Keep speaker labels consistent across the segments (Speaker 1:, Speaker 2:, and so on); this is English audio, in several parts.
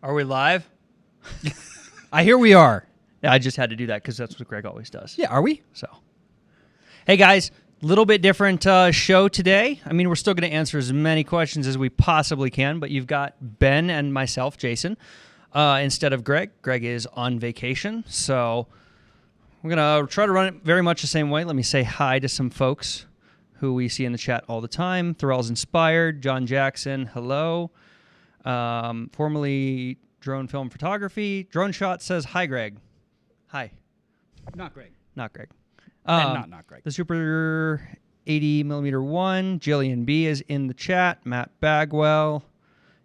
Speaker 1: Are we live?
Speaker 2: I hear we are.
Speaker 1: Yeah, I just had to do that because that's what Greg always does.
Speaker 2: Yeah, are we?
Speaker 1: So, hey guys, little bit different show today. I mean, we're still going to answer as many questions as we possibly can, but you've got Ben and myself, Jason, instead of Greg. Greg is on vacation, so we're going to try to run it very much the same way. Let me say hi to some folks who we see in the chat all the time. Thorell's Inspired, John Jackson, hello. Formerly Drone Film Photography. Drone Shot says, hi, Greg. Hi.
Speaker 2: Not Greg.
Speaker 1: Not Greg.
Speaker 2: And not Greg.
Speaker 1: The Super 80mm1. Jillian B is in the chat. Matt Bagwell.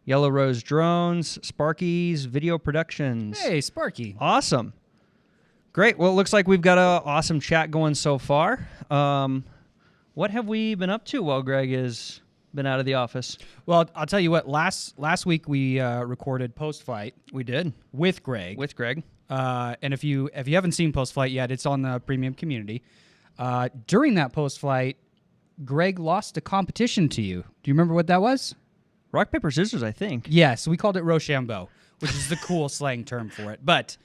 Speaker 1: Yellow Rose Drones. Sparky's Video Productions.
Speaker 2: Hey, Sparky.
Speaker 1: Awesome. Great. Well, it looks like we've got an awesome chat going so far. What have we been up to while Greg has been out of the office?
Speaker 2: Well, I'll tell you what. Last week we recorded post-flight.
Speaker 1: We did.
Speaker 2: With Greg. And if you haven't seen post-flight yet, it's on the premium community. During that post-flight, Greg lost a competition to you. Do you remember what that was?
Speaker 1: Rock, paper, scissors, I think.
Speaker 2: Yes, we called it Rochambeau, which is the cool slang term for it. But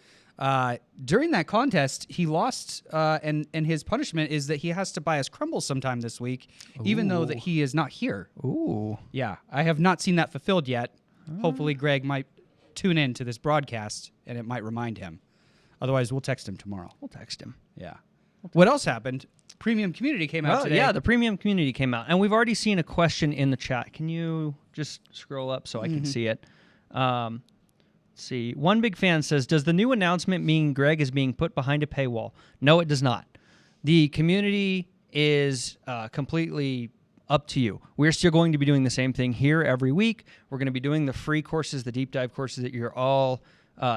Speaker 2: during that contest, he lost, and his punishment is that he has to buy us crumbles sometime this week, even though that he is not here.
Speaker 1: Ooh.
Speaker 2: Yeah, I have not seen that fulfilled yet. Hopefully Greg might tune in to this broadcast, and it might remind him. Otherwise, we'll text him tomorrow.
Speaker 1: We'll text him.
Speaker 2: Yeah. What else happened? Premium Community came out today.
Speaker 1: Yeah, the Premium Community came out, and we've already seen a question in the chat. Can you just scroll up so I can see it? Let's see. One big fan says, does the new announcement mean Greg is being put behind a paywall? No, it does not. The community is completely up to you. We're still going to be doing the same thing here every week. We're going to be doing the free courses, the deep dive courses that you're all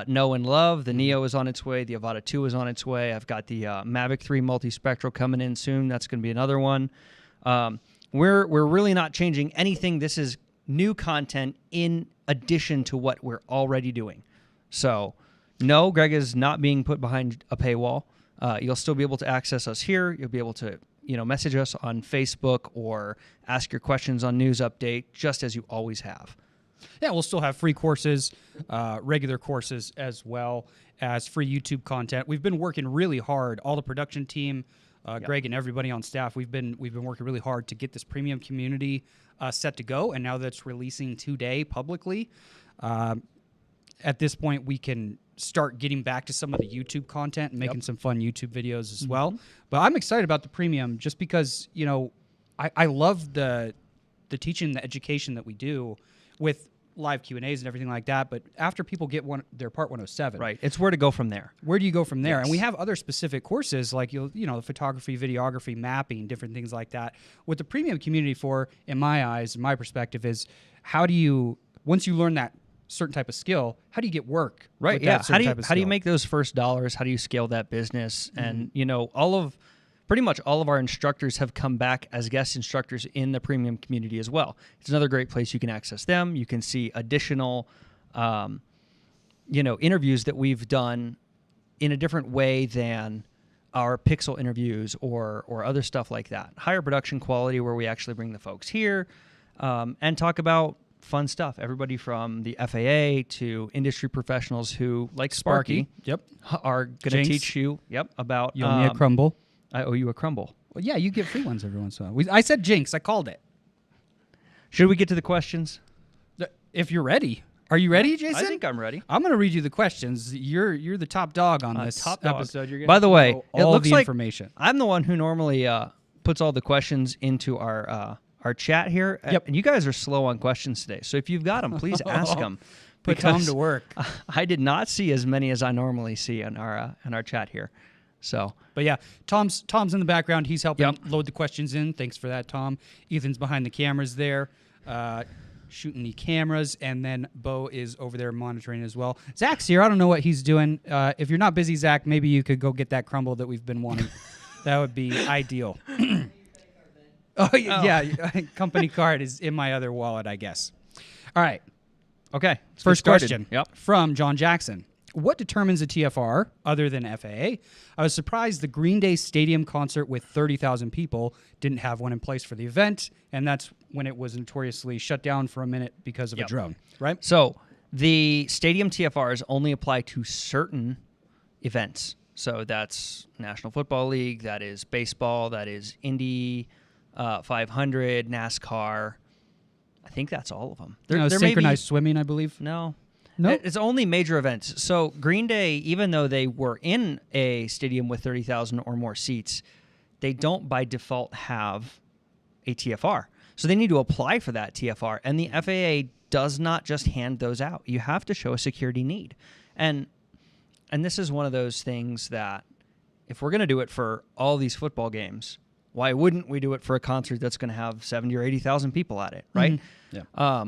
Speaker 1: know and love. The Neo is on its way. The Avata 2 is on its way. I've got the Mavic 3 multispectral coming in soon. That's going to be another one. We're really not changing anything. This is new content in addition to what we're already doing. So, no, Greg is not being put behind a paywall. You'll still be able to access us here. You'll be able to, message us on Facebook or ask your questions on News Update, just as you always have.
Speaker 2: Yeah, we'll still have free courses, regular courses, as well as free YouTube content. We've been working really hard. All the production team, Greg and everybody on staff, we've been working really hard to get this premium community set to go. And now that it's releasing today publicly, at this point we can start getting back to some of the YouTube content and making some fun YouTube videos as well. But I'm excited about the premium just because I love the teaching, the education that we do with live Q&As and everything like that. But after people get their part 107,
Speaker 1: right, it's where to go from there.
Speaker 2: Where do you go from there?
Speaker 1: Yes.
Speaker 2: And we have other specific courses like the photography, videography, mapping, different things like that. What the premium community for, in my eyes, in my perspective, is how do you, once you learn that certain type of skill, how do you get work?
Speaker 1: Right. Yeah. How do you make those first dollars? How do you scale that business? And pretty much all of our instructors have come back as guest instructors in the premium community as well. It's another great place you can access them. You can see additional, interviews that we've done in a different way than our PIXL interviews or other stuff like that. Higher production quality where we actually bring the folks here and talk about fun stuff. Everybody from the FAA to industry professionals who, like Sparky, are going to teach you about...
Speaker 2: You owe me a crumble.
Speaker 1: I owe you a crumble.
Speaker 2: Well, yeah, you get free ones every once in a while. I said jinx. I called it.
Speaker 1: Should we get to the questions?
Speaker 2: If you're ready. Are you ready, Jason?
Speaker 1: I think I'm ready.
Speaker 2: I'm going to read you the questions. You're the top dog on this episode. You're
Speaker 1: By the way, it looks like
Speaker 2: information.
Speaker 1: I'm the one who normally puts all the questions into our chat here. And you guys are slow on questions today. So if you've got them, please ask them.
Speaker 2: Put Tom to work.
Speaker 1: I did not see as many as I normally see in our chat here. So,
Speaker 2: but yeah, Tom's in the background. He's helping load the questions in. Thanks for that, Tom. Ethan's behind the cameras there, shooting the cameras, and then Bo is over there monitoring as well. Zach's here. I don't know what he's doing. If you're not busy, Zach, maybe you could go get that crumble that we've been wanting. That would be ideal. Yeah, company card is in my other wallet, I guess. All right.
Speaker 1: Okay.
Speaker 2: First question from John Jackson. What determines a TFR other than FAA? I was surprised the Green Day Stadium concert with 30,000 people didn't have one in place for the event, and that's when it was notoriously shut down for a minute because of a drone, right?
Speaker 1: So The stadium TFRs only apply to certain events. So that's National Football League, that is baseball, that is Indy 500, NASCAR. I think that's all of them.
Speaker 2: There synchronized swimming, I believe.
Speaker 1: No.
Speaker 2: Nope.
Speaker 1: It's only major events. So Green Day, even though they were in a stadium with 30,000 or more seats, they don't by default have a TFR. So they need to apply for that TFR. And the FAA does not just hand those out. You have to show a security need. And this is one of those things that if we're going to do it for all these football games, why wouldn't we do it for a concert that's going to have 70 or 80,000 people at it, right?
Speaker 2: Mm-hmm. Yeah.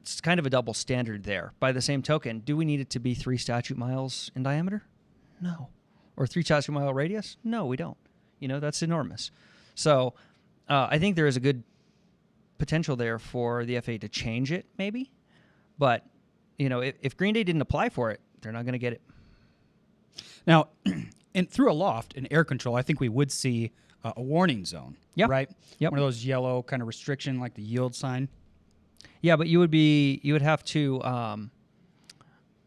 Speaker 1: It's kind of a double standard there. By the same token, do we need it to be 3 statute miles in diameter? No. Or 3 statute mile radius? No, we don't. That's enormous. So I think there is a good potential there for the FAA to change it, maybe. But, if Green Day didn't apply for it, they're not going to get it.
Speaker 2: Now, through a loft and air control, I think we would see a warning zone, right?
Speaker 1: Yep.
Speaker 2: One of those yellow kind of restriction, like the yield sign.
Speaker 1: Yeah, but you would have to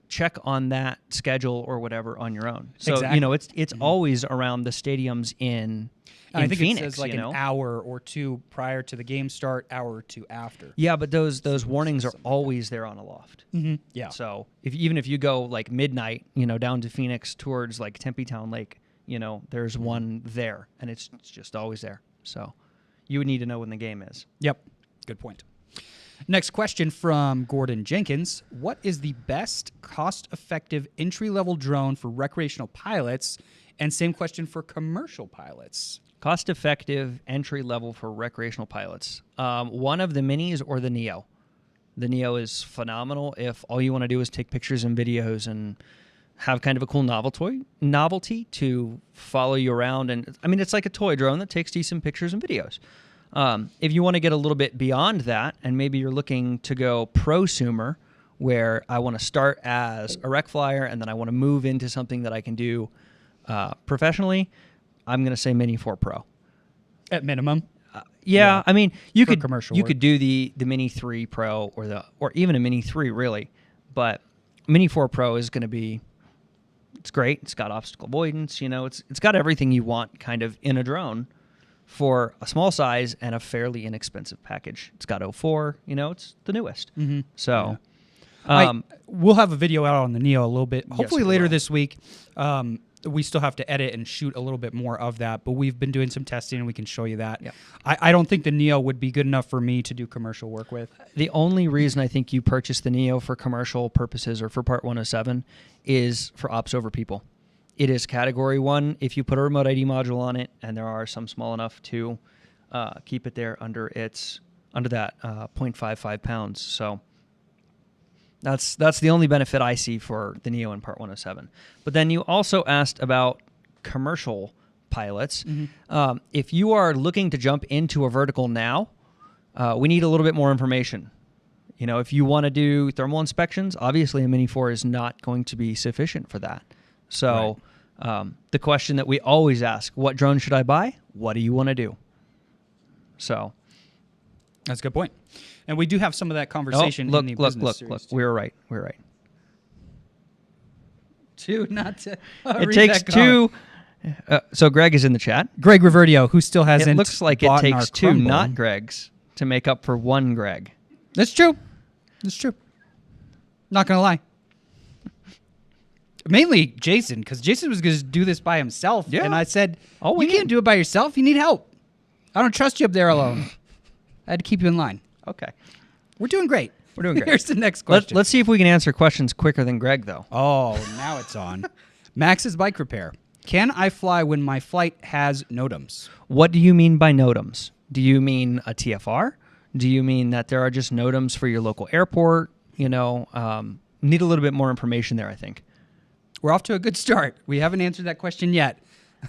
Speaker 1: check on that schedule or whatever on your own. So
Speaker 2: Exactly.
Speaker 1: It's always around the stadiums in
Speaker 2: I think
Speaker 1: Phoenix.
Speaker 2: It says like an hour or two prior to the game start, hour or two after.
Speaker 1: Yeah, but those warnings are always there on a loft.
Speaker 2: Mm-hmm. Yeah.
Speaker 1: So even if you go like midnight, down to Phoenix towards like Tempe Town Lake, there's one there, and it's just always there. So you would need to know when the game is.
Speaker 2: Yep. Good point. Next question from Gordon Jenkins. What is the best cost-effective entry-level drone for recreational pilots? And same question for commercial pilots.
Speaker 1: Cost-effective entry-level for recreational pilots. One of the minis or the Neo. The Neo is phenomenal if all you want to do is take pictures and videos and have kind of a cool novelty to follow you around. And it's like a toy drone that takes decent pictures and videos. If you want to get a little bit beyond that, and maybe you're looking to go prosumer, where I want to start as a rec flyer and then I want to move into something that I can do professionally, I'm going to say Mini 4 Pro.
Speaker 2: At minimum.
Speaker 1: Yeah, you could do the Mini 3 Pro or even a Mini 3 really, but Mini 4 Pro is going to be, it's great. It's got obstacle avoidance. It's got everything you want kind of in a drone for a small size and a fairly inexpensive package. It's got 04, it's the newest.
Speaker 2: Mm-hmm.
Speaker 1: So
Speaker 2: we'll have a video out on the Neo a little bit, hopefully later
Speaker 1: will.
Speaker 2: this week. We still have to edit and shoot a little bit more of that, but we've been doing some testing and we can show you that.
Speaker 1: Yep.
Speaker 2: I don't think the Neo would be good enough for me to do commercial work with.
Speaker 1: The only reason I think you purchase the Neo for commercial purposes or for Part 107 is for ops over people. It is Category 1 if you put a remote ID module on it, and there are some small enough to keep it there under that 0.55 pounds. So that's the only benefit I see for the Neo in Part 107. But then you also asked about commercial pilots. Mm-hmm. If you are looking to jump into a vertical now, we need a little bit more information. If you want to do thermal inspections, obviously a Mini 4 is not going to be sufficient for that. So the question that we always ask, what drone should I buy? What do you want to do? So
Speaker 2: that's a good point. And we do have some of that conversation in the business series.
Speaker 1: Look. We're right.
Speaker 2: Two, not to
Speaker 1: it takes two. So Greg is in the chat.
Speaker 2: Greg Reverdio, who still hasn't.
Speaker 1: It looks like it takes two, not Gregs, to make up for one Greg.
Speaker 2: That's true. Not going to lie. Mainly Jason, because Jason was going to do this by himself. Yeah. And I said, you can't do it by yourself. You need help. I don't trust you up there alone. I had to keep you in line.
Speaker 1: Okay.
Speaker 2: We're doing great.
Speaker 1: Here's
Speaker 2: the next question.
Speaker 1: Let's see if we can answer questions quicker than Greg, though.
Speaker 2: Oh, now it's on. Max's Bike Repair. Can I fly when my flight has NOTAMs?
Speaker 1: What do you mean by NOTAMs? Do you mean a TFR? Do you mean that there are just NOTAMs for your local airport? Need a little bit more information there, I think.
Speaker 2: We're off to a good start. We haven't answered that question yet.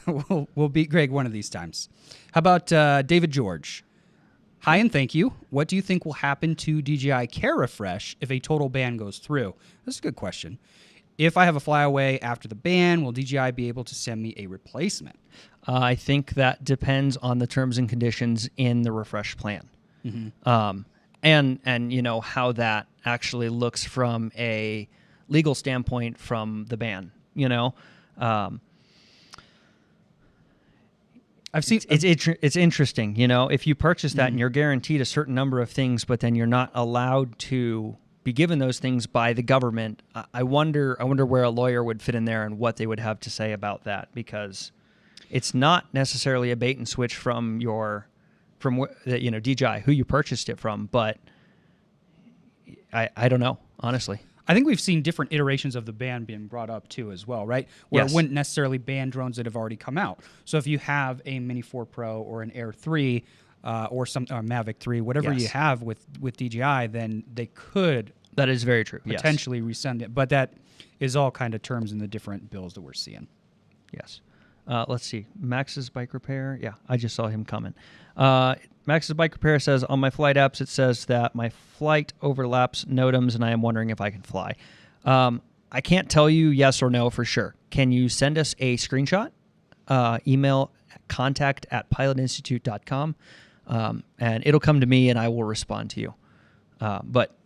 Speaker 2: We'll beat Greg one of these times. How about David George? Hi and thank you. What do you think will happen to DJI Care Refresh if a total ban goes through? That's a good question. If I have a Flyaway after the ban, will DJI be able to send me a replacement?
Speaker 1: I think that depends on the terms and conditions in the refresh plan. Mm-hmm. And how that actually looks from a legal standpoint from the ban. You know,
Speaker 2: I've seen
Speaker 1: it's interesting. You know, if you purchase that and you're guaranteed a certain number of things, but then you're not allowed to be given those things by the government. I wonder where a lawyer would fit in there and what they would have to say about that, because it's not necessarily a bait and switch from DJI, who you purchased it from, but I don't know, honestly.
Speaker 2: I think we've seen different iterations of the ban being brought up too as well, right? Where
Speaker 1: Yes.
Speaker 2: it wouldn't necessarily ban drones that have already come out. So if you have a Mini 4 Pro or an Air 3 or Mavic 3, whatever
Speaker 1: Yes.
Speaker 2: you have with DJI, then they could
Speaker 1: That is very true. Yes.
Speaker 2: potentially resend it. But that is all kind of terms in the different bills that we're seeing.
Speaker 1: Yes. Let's see. Max's Bike Repair. Yeah, I just saw him comment. Max's Bike Repair says, on my flight apps, it says that my flight overlaps NOTAMs, and I am wondering if I can fly. I can't tell you yes or no for sure. Can you send us a screenshot? Email contact@pilotinstitute.com, and it'll come to me, and I will respond to you. But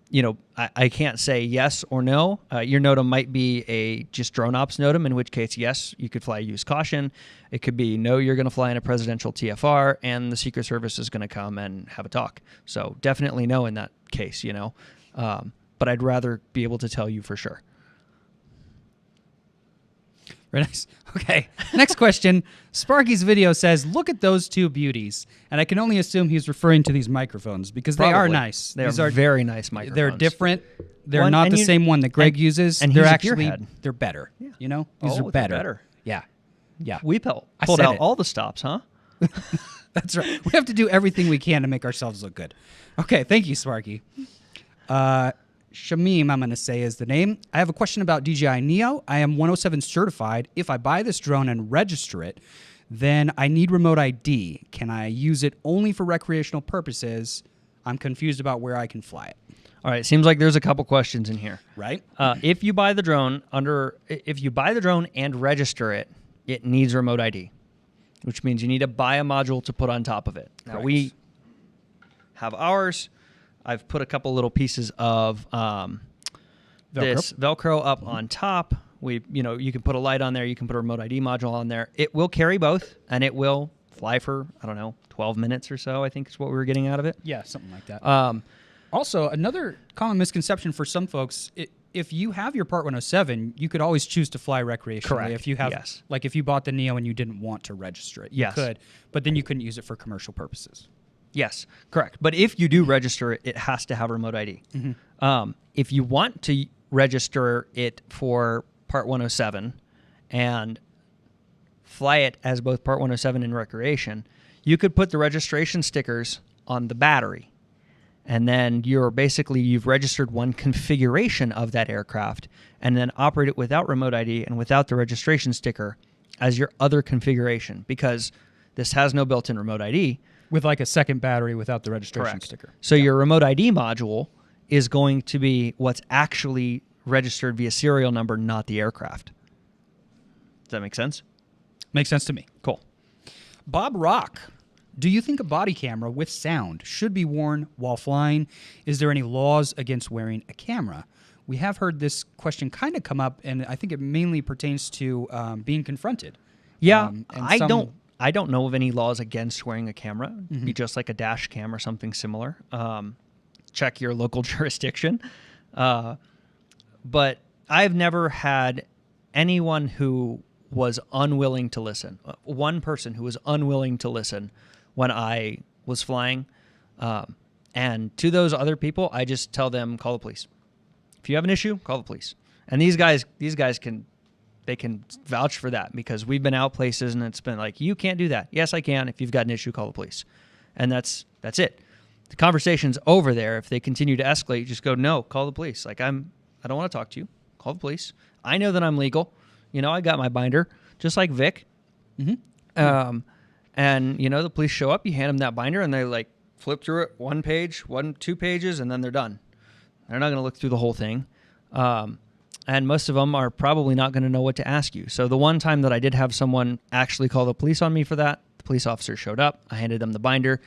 Speaker 1: you know, I can't say yes or no. Your NOTAM might be a just drone ops NOTAM, in which case, yes, you could fly use caution. It could be, no, you're going to fly in a presidential TFR, and the Secret Service is going to come and have a talk. So definitely no in that case, you know. But I'd rather be able to tell you for sure.
Speaker 2: Very nice. Okay. Next question. Sparky's video says, look at those two beauties. And I can only assume he's referring to these microphones because they are
Speaker 1: Probably.
Speaker 2: nice.
Speaker 1: These
Speaker 2: are
Speaker 1: very nice microphones.
Speaker 2: They're different. They're
Speaker 1: One-
Speaker 2: not
Speaker 1: and
Speaker 2: the
Speaker 1: you-
Speaker 2: same one that Greg uses.
Speaker 1: and
Speaker 2: they're
Speaker 1: he's a
Speaker 2: actually,
Speaker 1: gearhead.
Speaker 2: they're better.
Speaker 1: Yeah.
Speaker 2: You know, these are
Speaker 1: they're
Speaker 2: better.
Speaker 1: better.
Speaker 2: Yeah. Yeah.
Speaker 1: We pulled
Speaker 2: said
Speaker 1: out
Speaker 2: it.
Speaker 1: all the stops, huh?
Speaker 2: That's right. We have to do everything we can to make ourselves look good. Okay. Thank you, Sparky. Shamim, I'm going to say is the name. I have a question about DJI Neo. I am 107 certified. If I buy this drone and register it, then I need remote ID. Can I use it only for recreational purposes? I'm confused about where I can fly it.
Speaker 1: All right. Seems like there's a couple questions in here.
Speaker 2: Right?
Speaker 1: If you buy the drone and register it, it needs remote ID, which means you need to buy a module to put on top of it. Now
Speaker 2: Correct.
Speaker 1: we have ours. I've put a couple little pieces of this Velcro up on top. You can put a light on there. You can put a remote ID module on there. It will carry both, and it will fly for, 12 minutes or so, I think is what we were getting out of it.
Speaker 2: Yeah, something like that. Also, another common misconception for some folks, if you have your Part 107, you could always choose to fly recreationally.
Speaker 1: Correct.
Speaker 2: If you have,
Speaker 1: Yes.
Speaker 2: like if you bought the Neo and you didn't want to register it, you
Speaker 1: Yes.
Speaker 2: could, but then you couldn't use it for commercial purposes.
Speaker 1: Yes, correct. But if you do register it, it has to have remote ID. If you want to register it for Part 107 and fly it as both Part 107 and recreation, you could put the registration stickers on the battery. And then you've registered one configuration of that aircraft, and then operate it without remote ID and without the registration sticker as your other configuration, because this has no built-in remote ID.
Speaker 2: With like a second battery without the registration
Speaker 1: Correct.
Speaker 2: sticker.
Speaker 1: So your remote ID module is going to be what's actually registered via serial number, not the aircraft. Does that make sense?
Speaker 2: Makes sense to me.
Speaker 1: Cool.
Speaker 2: Bob Rock, do you think a body camera with sound should be worn while flying? Is there any laws against wearing a camera? We have heard this question kind of come up, and I think it mainly pertains to being confronted.
Speaker 1: Yeah,
Speaker 2: And
Speaker 1: I don't know of any laws against wearing a camera. Be just like a dash cam or something similar. Check your local jurisdiction. But I've never had anyone who was unwilling to listen. One person who was unwilling to listen when I was flying. And to those other people, I just tell them, call the police. If you have an issue, call the police. And these guys can vouch for that, because we've been out places and it's been like, you can't do that. Yes, I can. If you've got an issue, call the police. And that's it. The conversation's over there. If they continue to escalate, you just go, no, call the police. Like, I don't want to talk to you. Call the police. I know that I'm legal. I got my binder, just like Vic. And the police show up, you hand them that binder, and they like flip through it, 1 page, 2 pages, and then they're done. They're not going to look through the whole thing. And most of them are probably not going to know what to ask you. So the one time that I did have someone actually call the police on me for that, the police officer showed up. I handed them the binder,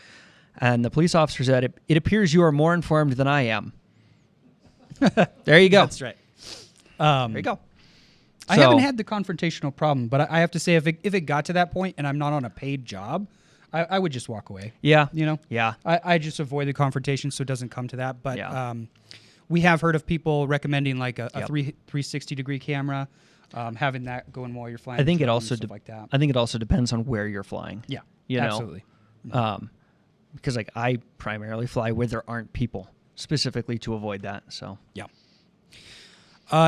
Speaker 1: and the police officer said, it appears you are more informed than I am. There you go.
Speaker 2: That's right.
Speaker 1: There you go.
Speaker 2: I haven't had the confrontational problem, but I have to say, if it got to that point and I'm not on a paid job, I would just walk away.
Speaker 1: Yeah.
Speaker 2: You know?
Speaker 1: Yeah.
Speaker 2: I just avoid the confrontation so it doesn't come to that. But
Speaker 1: Yeah.
Speaker 2: We have heard of people recommending like a
Speaker 1: Yep.
Speaker 2: 360-degree camera, having that going while you're flying.
Speaker 1: I think it
Speaker 2: drones,
Speaker 1: also
Speaker 2: stuff like that.
Speaker 1: I think it also depends on where you're flying.
Speaker 2: Yeah,
Speaker 1: You know?
Speaker 2: absolutely.
Speaker 1: Because like I primarily fly where there aren't people, specifically to avoid that. So
Speaker 2: Yeah.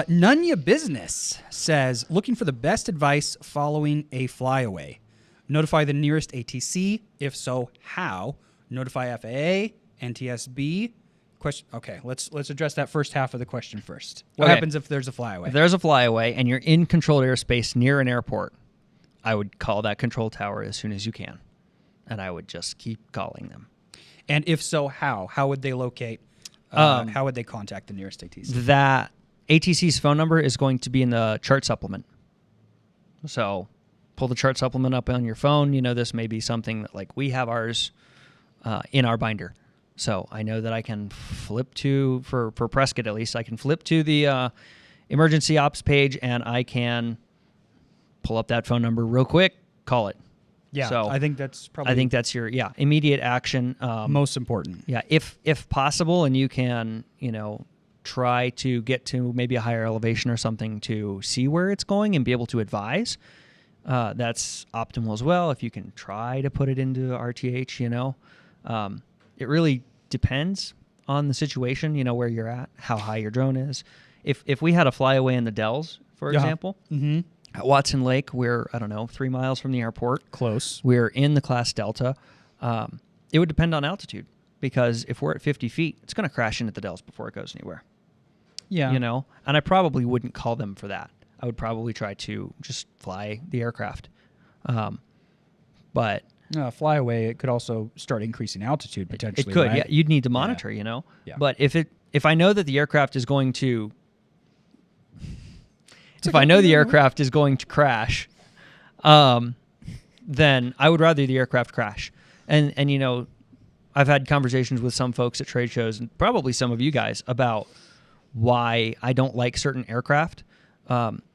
Speaker 2: None Ya Business says, looking for the best advice following a flyaway. Notify the nearest ATC. If so, how? Notify FAA, NTSB. Question. Okay, let's address that first half of the question first. What
Speaker 1: Okay.
Speaker 2: happens if there's a flyaway?
Speaker 1: if there's a flyaway and you're in controlled airspace near an airport, I would call that control tower as soon as you can, and I would just keep calling them.
Speaker 2: And if so, how? How would they locate? How would they contact the nearest ATC?
Speaker 1: That ATC's phone number is going to be in the chart supplement. So pull the chart supplement up on your phone. You know, this may be something that like we have ours in our binder. So I know that I can flip to, for Prescott at least, I can flip to the emergency ops page and I can pull up that phone number real quick, call it.
Speaker 2: Yeah,
Speaker 1: So
Speaker 2: I think that's probably
Speaker 1: I think that's your immediate action.
Speaker 2: most important.
Speaker 1: Yeah, if possible, and you can, you know, try to get to maybe a higher elevation or something to see where it's going and be able to advise. That's optimal as well. If you can try to put it into RTH, you know, it really depends on the situation, you know, where you're at, how high your drone is. If we had a flyaway in the Dells, for example, at Watson Lake, we're, I don't know, 3 miles from the airport.
Speaker 2: Close.
Speaker 1: We're in the class Delta. It would depend on altitude, because if we're at 50 feet, it's going to crash into the Dells before it goes anywhere.
Speaker 2: Yeah.
Speaker 1: You know, and I probably wouldn't call them for that. I would probably try to just fly the aircraft. But
Speaker 2: Flyaway, it could also start increasing altitude potentially.
Speaker 1: it could,
Speaker 2: right?
Speaker 1: yeah. You'd need to monitor, you know.
Speaker 2: Yeah.
Speaker 1: But if I know that the aircraft is going to, if I know the aircraft is going to crash, then I would rather the aircraft crash. And you know, I've had conversations with some folks at trade shows, and probably some of you guys, about why I don't like certain aircraft,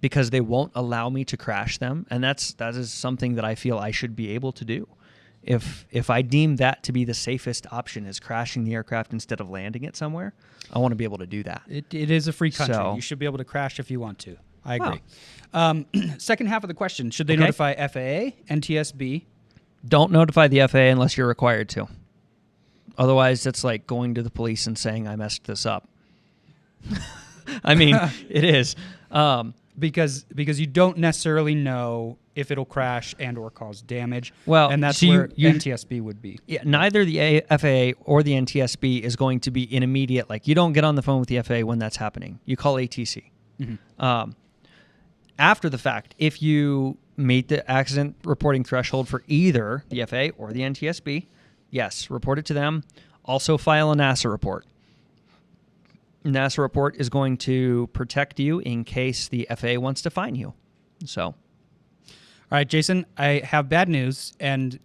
Speaker 1: because they won't allow me to crash them, and that is something that I feel I should be able to do. If I deem that to be the safest option, is crashing the aircraft instead of landing it somewhere, I want to be able to do that.
Speaker 2: It is a free country.
Speaker 1: So-
Speaker 2: You should be able to crash if you want to. I agree. Second half of the question, should they
Speaker 1: Okay.
Speaker 2: notify FAA, NTSB?
Speaker 1: Don't notify the FAA unless you're required to. Otherwise, it's like going to the police and saying, I messed this up. I mean, it is.
Speaker 2: Because you don't necessarily know if it'll crash and or cause damage.
Speaker 1: Well,
Speaker 2: and that's
Speaker 1: so
Speaker 2: where
Speaker 1: you-
Speaker 2: NTSB would be.
Speaker 1: Yeah, neither the FAA or the NTSB is going to be in immediate, like, you don't get on the phone with the FAA when that's happening. You call ATC. After the fact, if you meet the accident reporting threshold for either the FAA or the NTSB, yes, report it to them. Also file a NASA report. NASA report is going to protect you in case the FAA wants to fine you. So,
Speaker 2: All right, Jason, I have bad news, and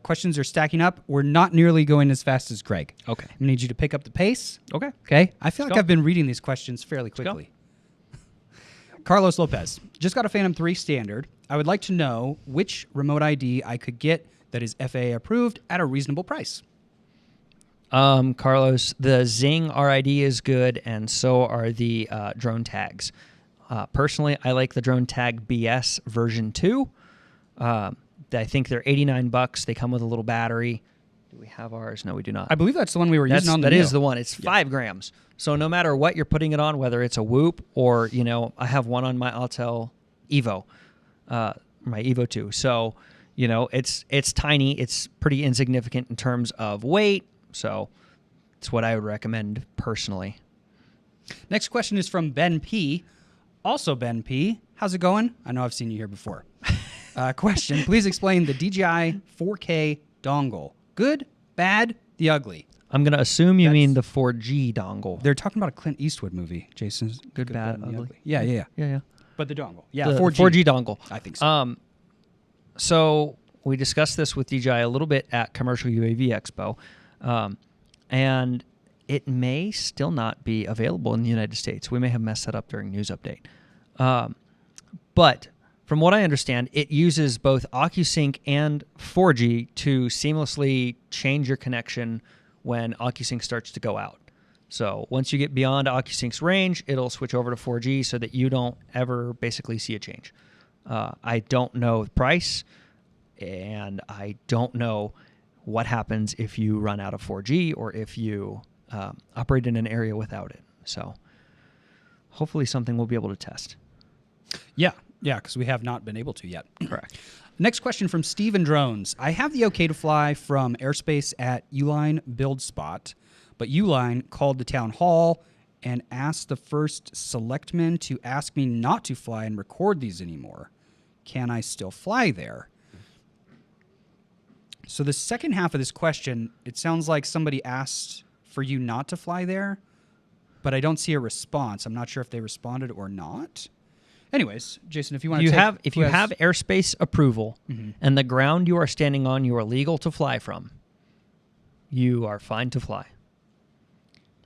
Speaker 2: questions are stacking up. We're not nearly going as fast as Greg.
Speaker 1: okay.
Speaker 2: I need you to pick up the pace.
Speaker 1: Okay.
Speaker 2: Okay? I feel
Speaker 1: Let's
Speaker 2: like
Speaker 1: go.
Speaker 2: I've been reading these questions fairly
Speaker 1: go.
Speaker 2: quickly. Carlos Lopez, just got a Phantom 3 standard. I would like to know which remote ID I could get that is FAA approved at a reasonable price.
Speaker 1: Carlos, the Zing RID is good, and so are the drone tags. Personally, I like the drone tag BS version 2. I think they're $89. They come with a little battery. Do we have ours? No, we do not.
Speaker 2: I believe that's the one we were using on the
Speaker 1: That is
Speaker 2: Neo.
Speaker 1: the one. It's 5 grams. So no matter what you're putting it on, whether it's a Whoop or, you know, I have one on my Autel Evo, my Evo 2. So, you know, it's tiny. It's pretty insignificant in terms of weight. So it's what I would recommend personally.
Speaker 2: Next question is from Ben P. Also Ben P. How's it going? I know I've seen you here before. Question, please explain the DJI 4K dongle. Good, bad, the ugly.
Speaker 1: I'm going to assume you mean the 4G dongle.
Speaker 2: They're talking about a Clint Eastwood movie, Jason's
Speaker 1: Good, bad,
Speaker 2: and the
Speaker 1: ugly.
Speaker 2: Yeah.
Speaker 1: Yeah.
Speaker 2: But the dongle. Yeah,
Speaker 1: The
Speaker 2: 4G.
Speaker 1: 4G dongle.
Speaker 2: I think so.
Speaker 1: So we discussed this with DJI a little bit at Commercial UAV Expo. And it may still not be available in the United States. We may have messed that up during news update. But from what I understand, it uses both OcuSync and 4G to seamlessly change your connection when OcuSync starts to go out. So once you get beyond OcuSync's range, it'll switch over to 4G so that you don't ever basically see a change. I don't know the price, and I don't know what happens if you run out of 4G or if you operate in an area without it. So hopefully something we'll be able to test.
Speaker 2: Yeah, because we have not been able to yet.
Speaker 1: Correct.
Speaker 2: Next question from Steven Drones. I have the okay to fly from Airspace at Uline build spot, but Uline called the town hall and asked the first selectman to ask me not to fly and record these anymore. Can I still fly there? So the second half of this question, it sounds like somebody asked for you not to fly there, but I don't see a response. I'm not sure if they responded or not. Anyways, Jason, if you want to
Speaker 1: if you have airspace approval and the ground you are standing on you are legal to fly from, you are fine to fly.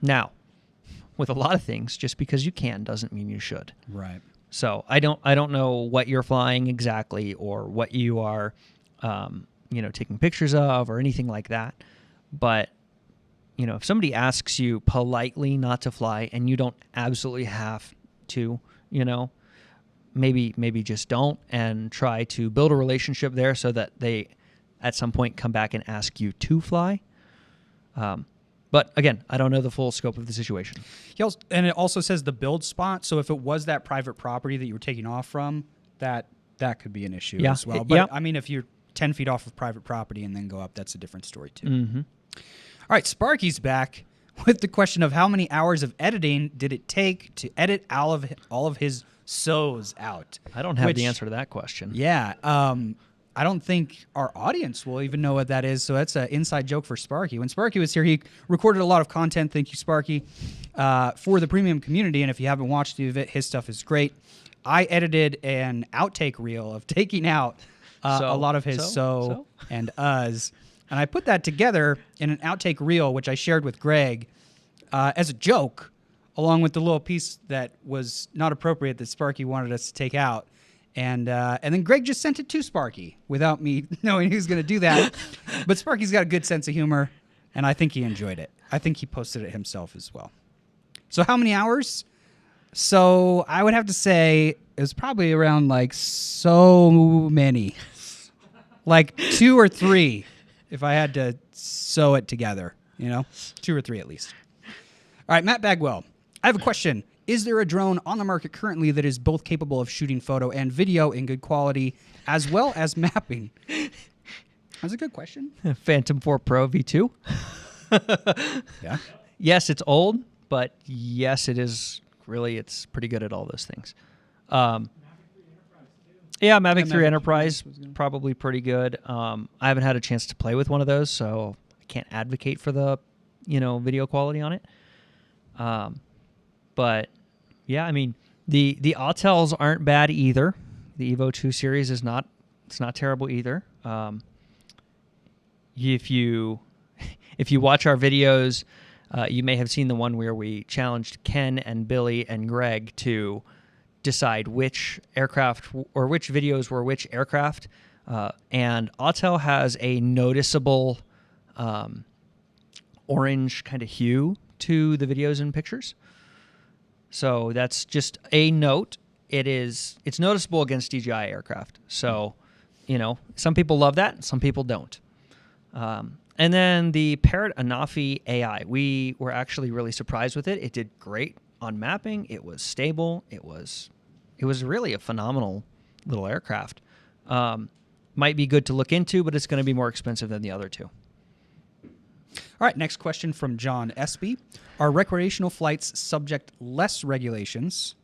Speaker 1: Now, with a lot of things, just because you can doesn't mean you should.
Speaker 2: Right.
Speaker 1: So I don't know what you're flying exactly or what you are, taking pictures of or anything like that. But if somebody asks you politely not to fly and you don't absolutely have to, maybe just don't and try to build a relationship there so that they at some point come back and ask you to fly. But again, I don't know the full scope of the situation.
Speaker 2: And it also says the build spot. So if it was that private property that you were taking off from, that could be an issue as well. But I mean, if you're 10 feet off of private property and then go up, that's a different story too.
Speaker 1: Mm-hmm.
Speaker 2: All right, Sparky's back with the question of how many hours of editing did it take to edit all of his sows out?
Speaker 1: I don't have the answer to that question.
Speaker 2: Yeah. I don't think our audience will even know what that is, so that's an inside joke for Sparky. When Sparky was here, he recorded a lot of content, thank you, Sparky, for the premium community, and if you haven't watched the event, his stuff is great. I edited an outtake reel of taking out a lot of his and uhs, and I put that together in an outtake reel, which I shared with Greg as a joke, along with the little piece that was not appropriate that Sparky wanted us to take out. And then Greg just sent it to Sparky without me knowing he was going to do that. But Sparky's got a good sense of humor, and I think he enjoyed it. I think he posted it himself as well. So how many hours? So I would have to say it was probably around so many. 2 or 3 if I had to sew it together, 2 or 3 at least. All right, Matt Bagwell, I have a question. Is there a drone on the market currently that is both capable of shooting photo and video in good quality, as well as mapping? That's a good question.
Speaker 1: Phantom 4 Pro V2.
Speaker 2: Yeah.
Speaker 1: Yes, it's old, but yes, it is really, it's pretty good at all those things. Yeah, Mavic 3 Enterprise, probably pretty good. I haven't had a chance to play with one of those, so I can't advocate for the, video quality on it. But yeah, I mean, the Autels aren't bad either. The Evo 2 series is not terrible either. If you watch our videos, you may have seen the one where we challenged Ken and Billy and Greg to decide which aircraft or which videos were which aircraft. And Autel has a noticeable orange kind of hue to the videos and pictures. So that's just a note. It's noticeable against DJI aircraft. So, some people love that, some people don't. And then the Parrot Anafi AI, we were actually really surprised with it. It did great on mapping. It was stable. It was really a phenomenal little aircraft. Might be good to look into, but it's going to be more expensive than the other two.
Speaker 2: All right, next question from John Espy. Are recreational flights subject less regulations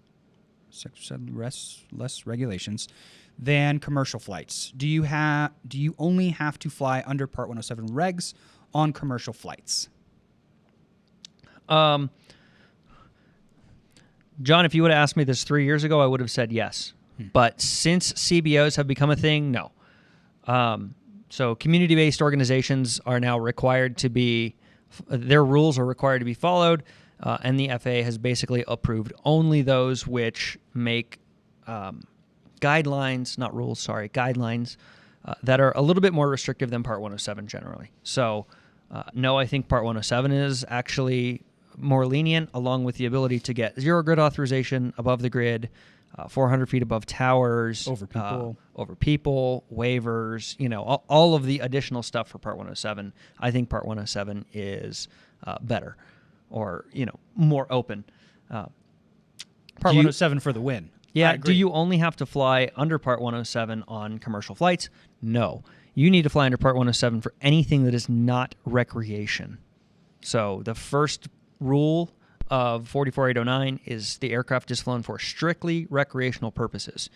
Speaker 2: than commercial flights? Do you only have to fly under Part 107 regs on commercial flights?
Speaker 1: John, if you would have asked me this 3 years ago, I would have said yes. But since CBOs have become a thing, no. So community-based organizations are now required to be their rules are required to be followed, and the FAA has basically approved only those which make guidelines, not rules, sorry, guidelines that are a little bit more restrictive than Part 107 generally. So, no, I think Part 107 is actually more lenient, along with the ability to get zero grid authorization above the grid, 400 feet above towers, over people, waivers, all of the additional stuff for Part 107. I think Part 107 is better, or more open.
Speaker 2: Part 107 for the win.
Speaker 1: Yeah. Do you only have to fly under Part 107 on commercial flights? No. You need to fly under Part 107 for anything that is not recreation. So the first rule of 44809 is the aircraft is flown for strictly recreational purposes.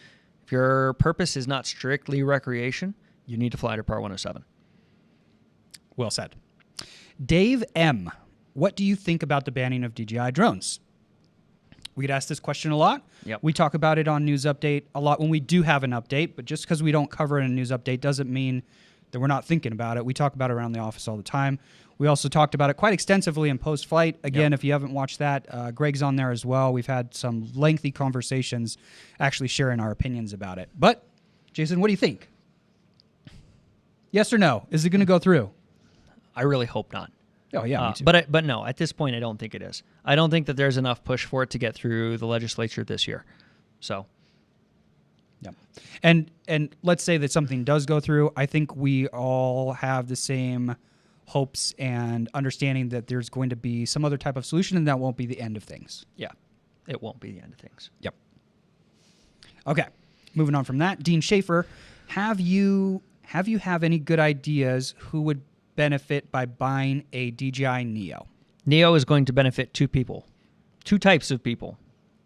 Speaker 1: If your purpose is not strictly recreation, you need to fly under Part 107.
Speaker 2: Well said. Dave M., what do you think about the banning of DJI drones? We get asked this question a lot.
Speaker 1: Yep.
Speaker 2: We talk about it on News Update a lot when we do have an update, but just because we don't cover it in a News Update doesn't mean that we're not thinking about it. We talk about it around the office all the time. We also talked about it quite extensively in post-flight. Again, If you haven't watched that, Greg's on there as well. We've had some lengthy conversations actually sharing our opinions about it. But, Jason, what do you think? Yes or no? Is it going to go through?
Speaker 1: I really hope not.
Speaker 2: Oh, yeah, me too.
Speaker 1: But no, at this point, I don't think it is. I don't think that there's enough push for it to get through the legislature this year. So,
Speaker 2: yeah. And let's say that something does go through. I think we all have the same hopes and understanding that there's going to be some other type of solution, and that won't be the end of things.
Speaker 1: Yeah, it won't be the end of things.
Speaker 2: Yep. Okay, moving on from that. Dean Schaefer, have you have any good ideas who would benefit by buying a DJI Neo?
Speaker 1: Neo is going to benefit two people, two types of people,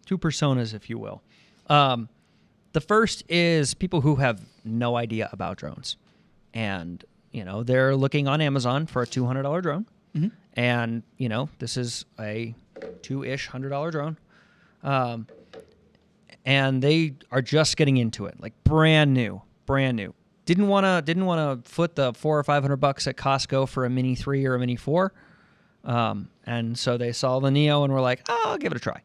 Speaker 1: two personas, if you will. The first is people who have no idea about drones, and they're looking on Amazon for a $200 drone, and this is a $200 drone, and they are just getting into it, like brand new. Didn't want to foot the $400 or $500 at Costco for a Mini 3 or a Mini 4, and so they saw the Neo and were like, "Oh, I'll give it a try."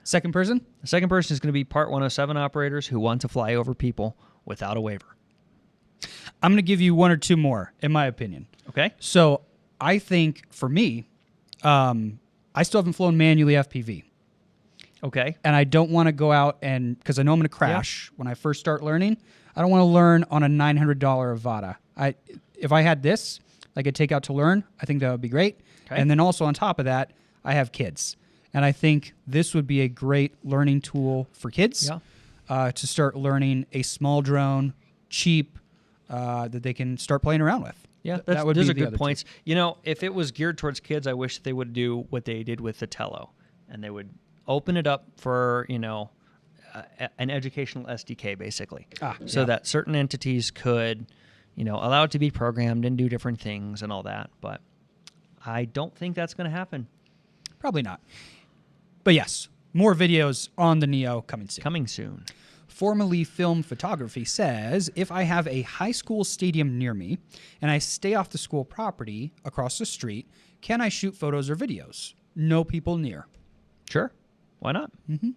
Speaker 2: Second person?
Speaker 1: The second person is going to be Part 107 operators who want to fly over people without a waiver.
Speaker 2: I'm going to give you one or two more, in my opinion.
Speaker 1: Okay.
Speaker 2: So I think for me, I still haven't flown manually FPV.
Speaker 1: Okay.
Speaker 2: And I don't want to go out because I know I'm going to crash when I first start learning. I don't want to learn on a $900 Avata. If I had this, I could take out to learn, I think that would be great. Okay. And then also on top of that, I have kids. And I think this would be a great learning tool for kids to start learning a small drone, cheap, that they can start playing around with.
Speaker 1: Yeah, those are good points. If it was geared towards kids, I wish they would do what they did with the Tello, and they would open it up for, an educational SDK, basically, so that certain entities could, allow it to be programmed and do different things and all that. But I don't think that's going to happen.
Speaker 2: Probably not. But yes, more videos on the Neo coming soon.
Speaker 1: Coming soon.
Speaker 2: Formerly Film Photography says, if I have a high school stadium near me and I stay off the school property across the street, can I shoot photos or videos? No people near.
Speaker 1: Sure. Why not?
Speaker 2: Mm-hmm.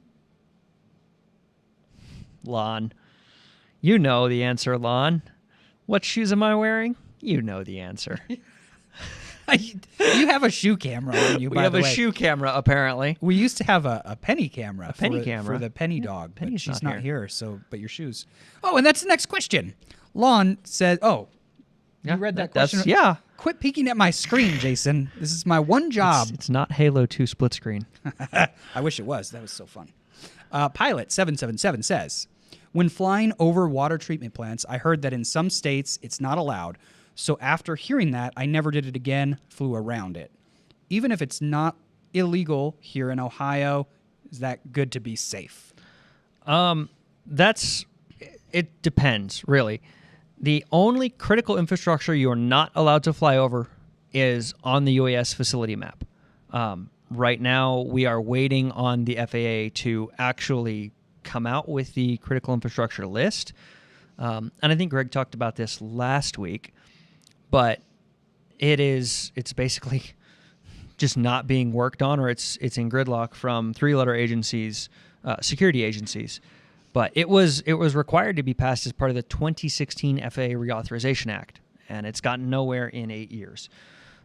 Speaker 1: Lon. You know the answer, Lon. What shoes am I wearing? You know the answer.
Speaker 2: You have a shoe camera on you, by the way.
Speaker 1: We have a shoe camera, apparently.
Speaker 2: We used to have a penny camera.
Speaker 1: For the
Speaker 2: penny dog.
Speaker 1: Penny's
Speaker 2: but she's
Speaker 1: not
Speaker 2: here, but your shoes. Oh, and that's the next question. Lon said, you read that question?
Speaker 1: Yeah.
Speaker 2: Quit peeking at my screen, Jason. This is my one job.
Speaker 1: It's not Halo 2 split screen.
Speaker 2: I wish it was. That was so fun. Pilot777 says, when flying over water treatment plants, I heard that in some states it's not allowed. So after hearing that, I never did it again, flew around it. Even if it's not illegal here in Ohio, is that good to be safe?
Speaker 1: It depends, really. The only critical infrastructure you are not allowed to fly over is on the UAS facility map. Right now, we are waiting on the FAA to actually come out with the critical infrastructure list. And I think Greg talked about this last week. But it's basically just not being worked on, or it's in gridlock from 3-letter agencies, security agencies. But it was required to be passed as part of the 2016 FAA Reauthorization Act, and it's gotten nowhere in 8 years.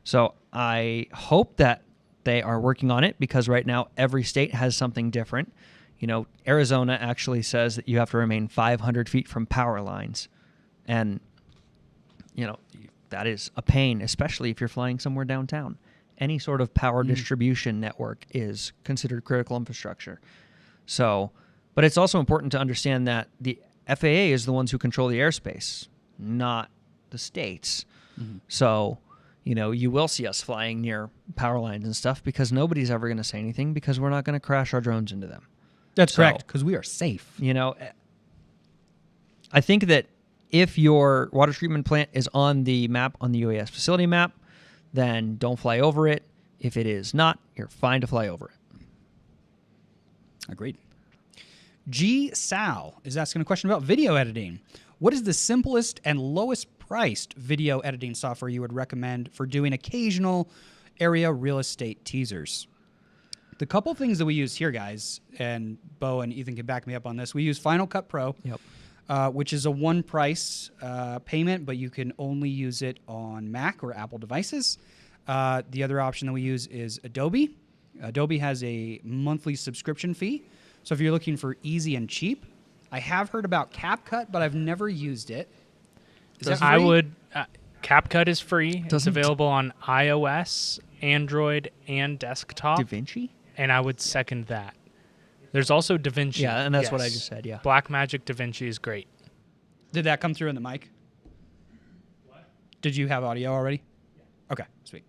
Speaker 1: So I hope that they are working on it, because right now every state has something different. You know, Arizona actually says that you have to remain 500 feet from power lines, and you know that is a pain, especially if you're flying somewhere downtown. Any sort of power distribution network is considered critical infrastructure. So, but it's also important to understand that the FAA is the ones who control the airspace, not the states. So, you know, you will see us flying near power lines and stuff, because nobody's ever going to say anything, because we're not going to crash our drones into them.
Speaker 2: That's correct, because we are safe.
Speaker 1: You know, I think that if your water treatment plant is on the map, on the UAS facility map, then don't fly over it. If it is not, you're fine to fly over it.
Speaker 2: Agreed. G. Sal is asking a question about video editing. What is the simplest and lowest priced video editing software you would recommend for doing occasional area real estate teasers? The couple things that we use here, guys, and Bo and Ethan can back me up on this. We use Final Cut Pro, which is a one price payment, but you can only use it on Mac or Apple devices. The other option that we use is Adobe. Adobe has a monthly subscription fee. So if you're looking for easy and cheap, I have heard about CapCut, but I've never used it. Is that free?
Speaker 3: I would. CapCut is free. It's available on iOS, Android, and desktop.
Speaker 1: DaVinci?
Speaker 3: And I would second that. There's also DaVinci.
Speaker 1: Yeah, and that's what I just said, yeah.
Speaker 3: Blackmagic DaVinci is great.
Speaker 2: Did that come through in the mic?
Speaker 3: What?
Speaker 2: Did you have audio already? Yeah. Okay, sweet.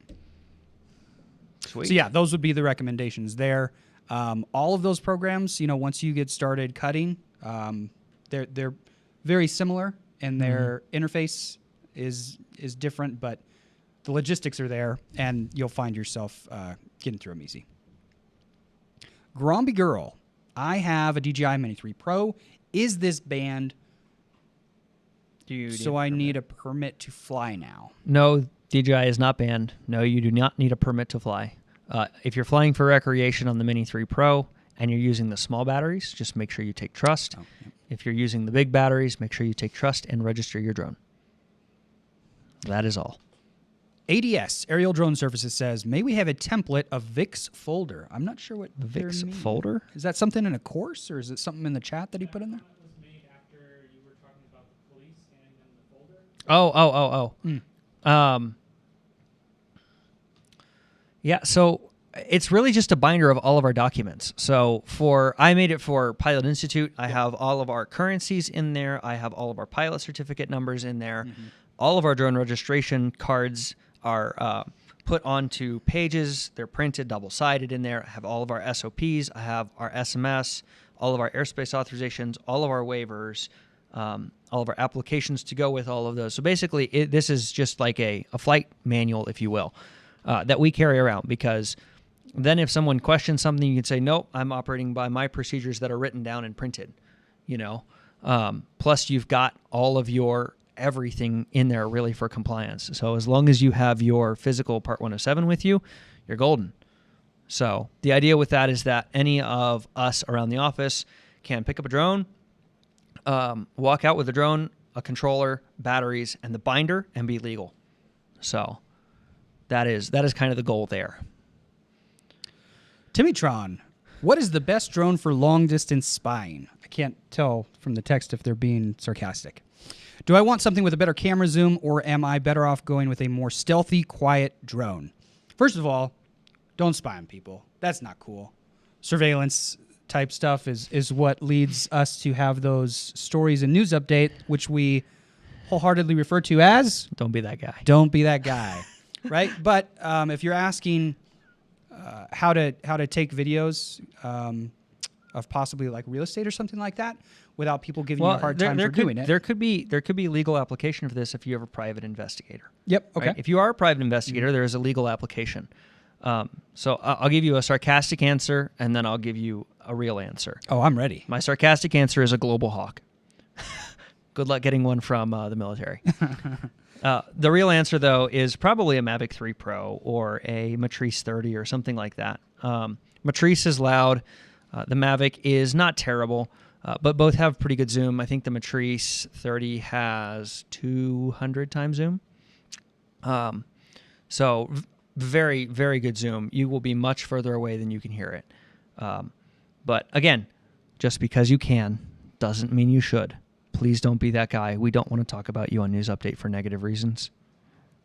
Speaker 1: Sweet.
Speaker 2: So yeah, those would be the recommendations there. All of those programs, you know, once you get started cutting, they're very similar, and their interface is different, but the logistics are there, and you'll find yourself getting through them easy. Gromby Girl, I have a DJI Mini 3 Pro. Is this banned? So I need a permit to fly now.
Speaker 1: No, DJI is not banned. No, you do not need a permit to fly. If you're flying for recreation on the Mini 3 Pro and you're using the small batteries, just make sure you take trust. If you're using the big batteries, make sure you take trust and register your drone. That is all.
Speaker 2: ADS, Aerial Drone Services, says, may we have a template of VIX folder? I'm not sure what
Speaker 1: VIX
Speaker 2: they're meaning.
Speaker 1: folder?
Speaker 2: Is that something in a course, or is it something in the chat that he put in there?
Speaker 3: Was made after you were talking about the police handing them the folder.
Speaker 1: Yeah, so it's really just a binder of all of our documents. So I made it for Pilot Institute. I have all of our currencies in there. I have all of our pilot certificate numbers in there. All of our drone registration cards are put onto pages. They're printed double-sided in there. I have all of our SOPs. I have our SMS, all of our airspace authorizations, all of our waivers, all of our applications to go with all of those. So basically, this is just like a flight manual, if you will, that we carry around, because then if someone questions something, you can say, nope, I'm operating by my procedures that are written down and printed, you know. Plus, you've got all of your everything in there really for compliance. So as long as you have your physical Part 107 with you, you're golden. So the idea with that is that any of us around the office can pick up a drone, walk out with a drone, a controller, batteries, and the binder, and be legal. So that is kind of the goal there.
Speaker 2: Timitron, what is the best drone for long-distance spying? I can't tell from the text if they're being sarcastic. Do I want something with a better camera zoom, or am I better off going with a more stealthy, quiet drone? First of all, don't spy on people. That's not cool. Surveillance type stuff is what leads us to have those stories and news update, which we wholeheartedly refer to as...
Speaker 1: Don't be that guy.
Speaker 2: Don't be that guy, right? But if you're asking how to take videos of possibly like real estate or something like that, without people giving you a hard time for doing it.
Speaker 1: There could be legal application for this if you have a private investigator.
Speaker 2: Yep. Okay.
Speaker 1: Right? If you are a private investigator, there is a legal application. So I'll give you a sarcastic answer, and then I'll give you a real answer.
Speaker 2: Oh, I'm ready.
Speaker 1: My sarcastic answer is a global hawk. good luck getting one from the military. The real answer, though, is probably a Mavic 3 Pro or a Matrice 30 or something like that. Matrice is loud. The Mavic is not terrible, but both have pretty good zoom. I think the Matrice 30 has 200 times zoom. So very, very good zoom. You will be much further away than you can hear it. But again, just because you can doesn't mean you should. Please don't be that guy. We don't want to talk about you on News Update for negative reasons.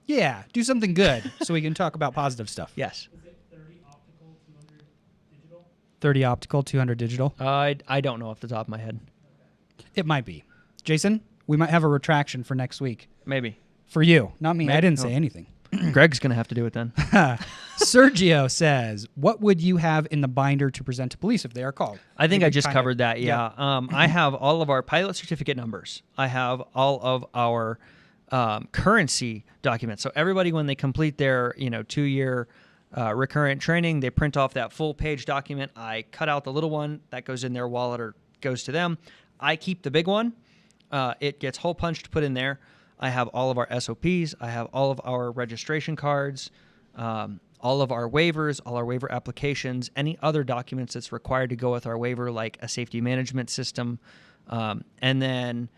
Speaker 2: Yeah, do something good so we can talk about positive stuff.
Speaker 1: Yes.
Speaker 3: Is it 30 optical, 200 digital?
Speaker 2: 30 optical, 200 digital.
Speaker 1: I don't know off the top of my head.
Speaker 2: It might be. Jason, we might have a retraction for next week.
Speaker 1: Maybe.
Speaker 2: For you, not me.
Speaker 1: Maybe.
Speaker 2: I didn't say anything.
Speaker 1: Greg's going to have to do it then.
Speaker 2: Sergio says, what would you have in the binder to present to police if they are called?
Speaker 1: I think
Speaker 2: You
Speaker 1: I
Speaker 2: can
Speaker 1: just
Speaker 2: kinda-
Speaker 1: covered that, yeah. I have all of our pilot certificate numbers. I have all of our currency documents. So everybody, when they complete their 2-year recurrent training, they print off that full page document. I cut out the little one that goes in their wallet or goes to them. I keep the big one. It gets hole punched, put in there. I have all of our SOPs. I have all of our registration cards, all of our waivers, all our waiver applications, any other documents that's required to go with our waiver, like a safety management system, and then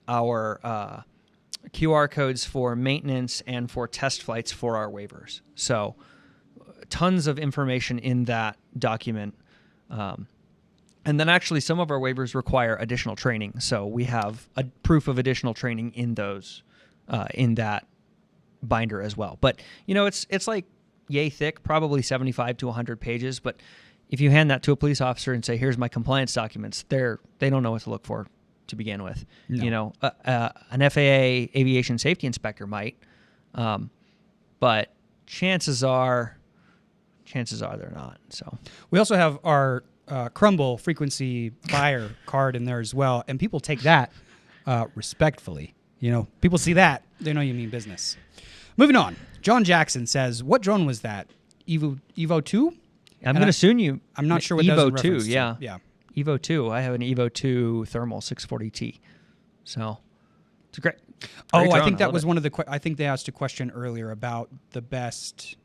Speaker 1: our QR codes for maintenance and for test flights for our waivers. So tons of information in that document. And then actually some of our waivers require additional training. So we have a proof of additional training in those, in that binder as well. But, it's like yay thick, probably 75 to 100 pages. But if you hand that to a police officer and say, here's my compliance documents, they don't know what to look for to begin with.
Speaker 2: No.
Speaker 1: An FAA aviation safety inspector might, but chances are they're not. So
Speaker 2: We also have our Crumble frequency buyer card in there as well, and people take that respectfully. People see that, they know you mean business. Moving on, John Jackson says, "What drone was that? Evo 2?"
Speaker 1: I'm going to assume you.
Speaker 2: I'm not sure what that was in
Speaker 1: Evo 2,
Speaker 2: reference to.
Speaker 1: yeah.
Speaker 2: Yeah.
Speaker 1: Evo 2. I have an Evo 2 thermal 640T. So it's a great.
Speaker 2: Oh,
Speaker 1: drone.
Speaker 2: I think that
Speaker 1: love
Speaker 2: was
Speaker 1: it.
Speaker 2: one of the. I think they asked a question earlier about the best.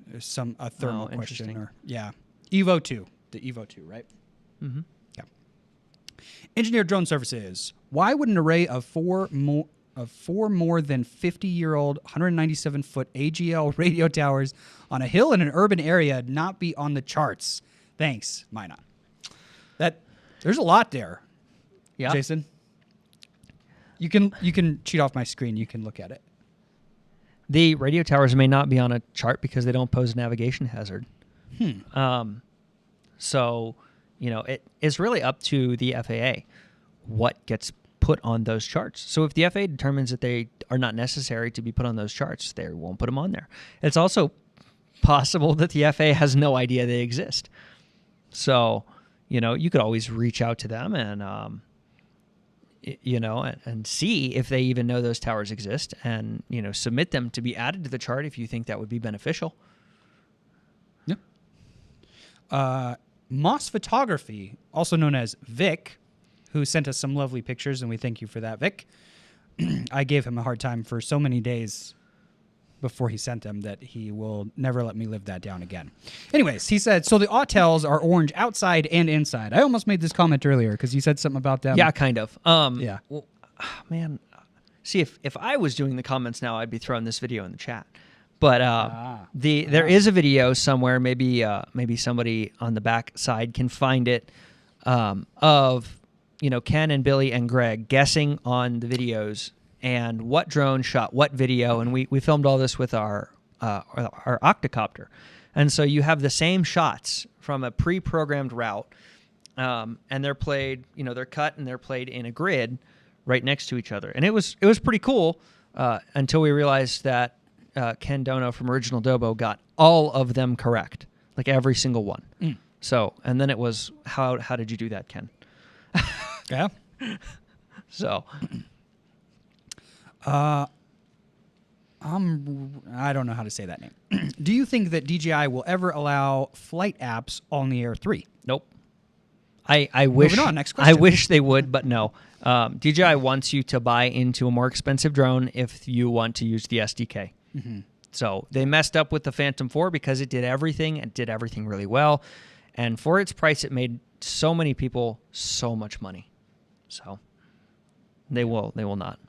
Speaker 2: There's a thermal
Speaker 1: Oh,
Speaker 2: question.
Speaker 1: interesting.
Speaker 2: Evo 2, the Evo 2, right?
Speaker 1: Mm-hmm.
Speaker 2: Yeah. Engineered Drone Services. Why would an array of four more than 50-year-old 197-foot AGL radio towers on a hill in an urban area not be on the charts? Thanks, Mina. There's a lot there.
Speaker 1: Yeah.
Speaker 2: Jason. You can cheat off my screen. You can look at it.
Speaker 1: The radio towers may not be on a chart because they don't pose a navigation hazard. So, it is really up to the FAA what gets put on those charts. So if the FAA determines that they are not necessary to be put on those charts, they won't put them on there. It's also possible that the FAA has no idea they exist. So, you could always reach out to them and, and see if they even know those towers exist and, submit them to be added to the chart if you think that would be beneficial.
Speaker 2: Yeah. Moss Photography, also known as Vic, who sent us some lovely pictures, and we thank you for that, Vic. I gave him a hard time for so many days before he sent them that he will never let me live that down again. Anyways, he said, so the Autels are orange outside and inside. I almost made this comment earlier because you said something about them.
Speaker 1: Yeah, kind of.
Speaker 2: Yeah.
Speaker 1: Well, man, see, if I was doing the comments now, I'd be throwing this video in the chat. But there is a video somewhere. Maybe somebody on the back side can find it of Ken and Billy and Greg guessing on the videos and what drone shot what video. And we filmed all this with our octocopter, and so you have the same shots from a pre-programmed route, and they're played. They're cut and they're played in a grid right next to each other, and it was pretty cool until we realized that. Ken Dono from Original Dobo got all of them correct, like every single one. So, and then it was, how did you do that, Ken?
Speaker 2: Yeah.
Speaker 1: So,
Speaker 2: I don't know how to say that name. Do you think that DJI will ever allow flight apps on the Air 3?
Speaker 1: nope. I wish.
Speaker 2: Moving on, next
Speaker 1: I
Speaker 2: question.
Speaker 1: wish they would, but no. DJI wants you to buy into a more expensive drone if you want to use the SDK.
Speaker 2: Mm-hmm.
Speaker 1: So they messed up with the Phantom 4 because it did everything and did everything really well, and for its price, it made so many people so much money. So they will not.